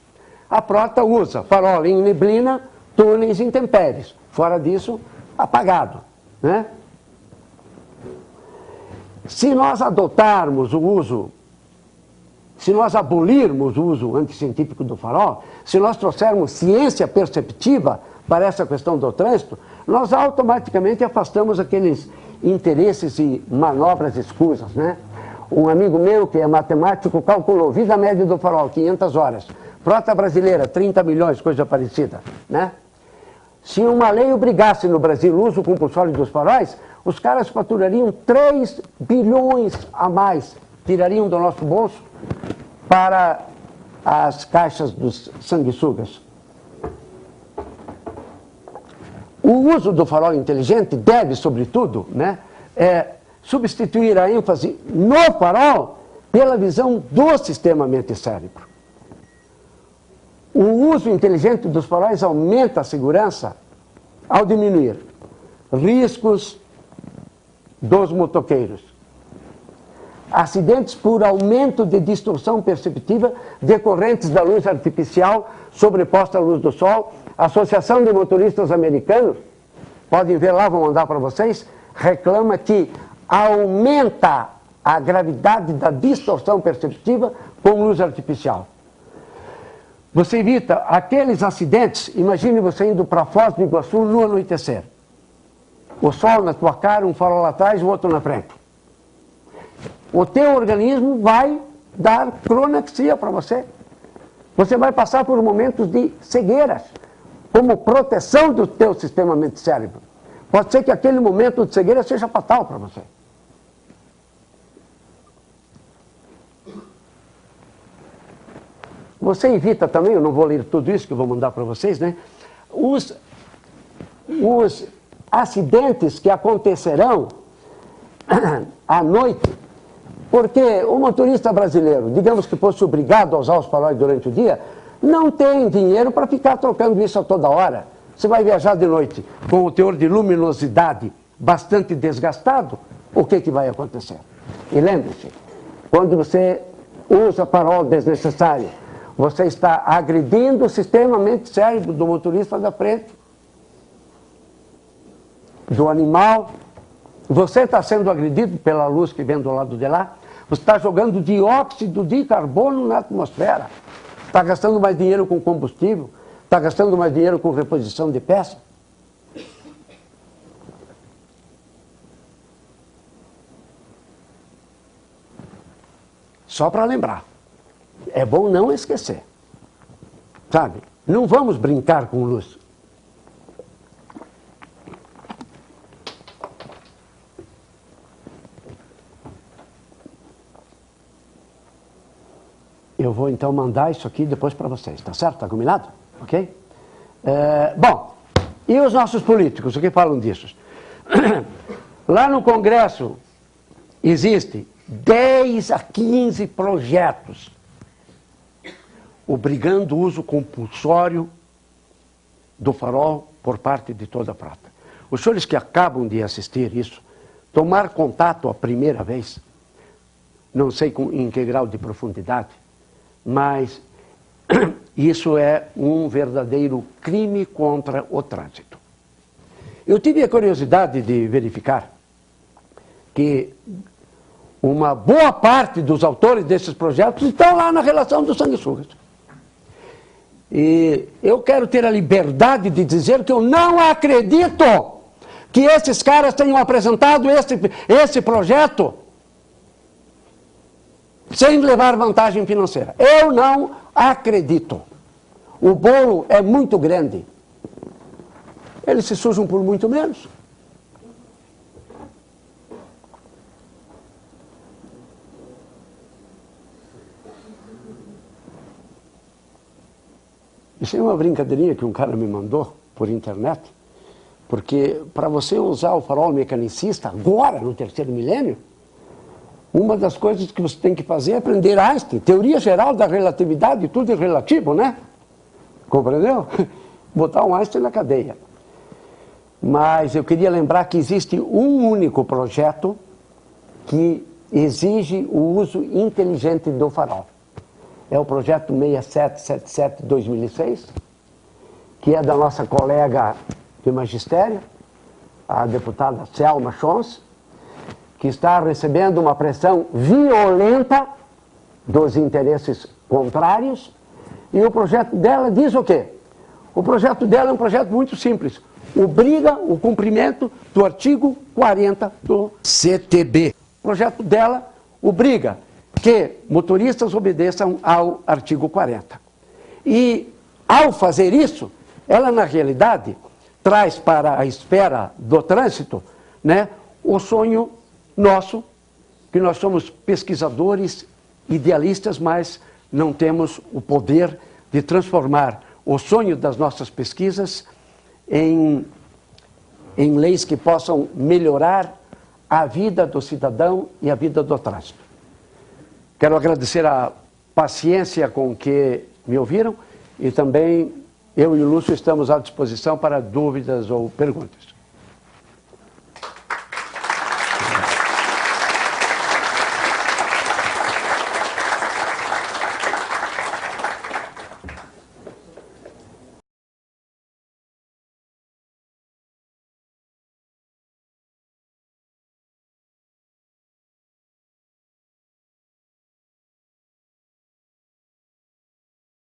A frota usa farol em neblina, túneis intempéries. Fora disso, apagado, né? Se nós adotarmos o uso, se nós abolirmos o uso anticientífico do farol, se nós trouxermos ciência perceptiva para essa questão do trânsito, nós automaticamente afastamos aqueles interesses e manobras escusas, né? Um amigo meu, que é matemático, calculou vida média do farol, 500 horas. Frota brasileira, 30 milhões, coisa parecida, né? Se uma lei obrigasse no Brasil o uso compulsório dos faróis, os caras faturariam 3 bilhões a mais, tirariam do nosso bolso para as caixas dos sanguessugas. O uso do farol inteligente deve, sobretudo, né, substituir a ênfase no farol pela visão do sistema mente-cérebro. O uso inteligente dos faróis aumenta a segurança ao diminuir riscos dos motoqueiros, acidentes por aumento de distorção perceptiva decorrentes da luz artificial sobreposta à luz do sol. A Associação de Motoristas Americanos, podem ver lá, vou mandar para vocês, reclama que aumenta a gravidade da distorção perceptiva com luz artificial. Você evita aqueles acidentes, imagine você indo para Foz do Iguaçu no anoitecer. O sol na tua cara, um farol atrás, o outro na frente. O teu organismo vai dar cronaxia para você. Você vai passar por momentos de cegueiras, como proteção do teu sistema mente-cérebro. Pode ser que aquele momento de cegueira seja fatal para você. Você evita também, eu não vou ler tudo isso que eu vou mandar para vocês, né? Os acidentes que acontecerão à noite, porque o motorista brasileiro, digamos que fosse obrigado a usar os faróis durante o dia, não tem dinheiro para ficar trocando isso a toda hora. Você vai viajar de noite com o teor de luminosidade bastante desgastado, o que vai acontecer? E lembre-se, quando você usa farol desnecessário, você está agredindo o sistema mente-cérebro do motorista da frente, do animal. Você está sendo agredido pela luz que vem do lado de lá. Você está jogando dióxido de carbono na atmosfera. Está gastando mais dinheiro com combustível. Está gastando mais dinheiro com reposição de peça. Só para lembrar. É bom não esquecer. Sabe? Não vamos brincar com luz. Eu vou então mandar isso aqui depois para vocês, tá certo? Tá combinado? Ok? Bom, e os nossos políticos, o que falam disso? Lá no Congresso existe 10 a 15 projetos obrigando o uso compulsório do farol por parte de toda a frota. Os senhores que acabam de assistir isso, tomar contato a primeira vez, não sei em que grau de profundidade, mas isso é um verdadeiro crime contra o trânsito. Eu tive a curiosidade de verificar que uma boa parte dos autores desses projetos estão lá na relação dos sanguessugas. E eu quero ter a liberdade de dizer que eu não acredito que esses caras tenham apresentado esse projeto sem levar vantagem financeira. Eu não acredito. O bolo é muito grande. Eles se sujam por muito menos. Isso é uma brincadeirinha que um cara me mandou por internet, porque para você usar o farol mecanicista agora, no terceiro milênio, uma das coisas que você tem que fazer é aprender Einstein, teoria geral da relatividade, tudo é relativo, né? Compreendeu? Botar um Einstein na cadeia. Mas eu queria lembrar que existe um único projeto que exige o uso inteligente do farol. é o projeto 6777-2006, que é da nossa colega de magistério, a deputada Selma Chons, que está recebendo uma pressão violenta dos interesses contrários, e o projeto dela diz o quê? O projeto dela é um projeto muito simples, obriga o cumprimento do artigo 40 do CTB. O projeto dela obriga que motoristas obedeçam ao artigo 40. E, ao fazer isso, ela, na realidade, traz para a esfera do trânsito, né, o sonho nosso, que nós somos pesquisadores, idealistas, mas não temos o poder de transformar o sonho das nossas pesquisas em leis que possam melhorar a vida do cidadão e a vida do trânsito. Quero agradecer a paciência com que me ouviram e também eu e o Lúcio estamos à disposição para dúvidas ou perguntas.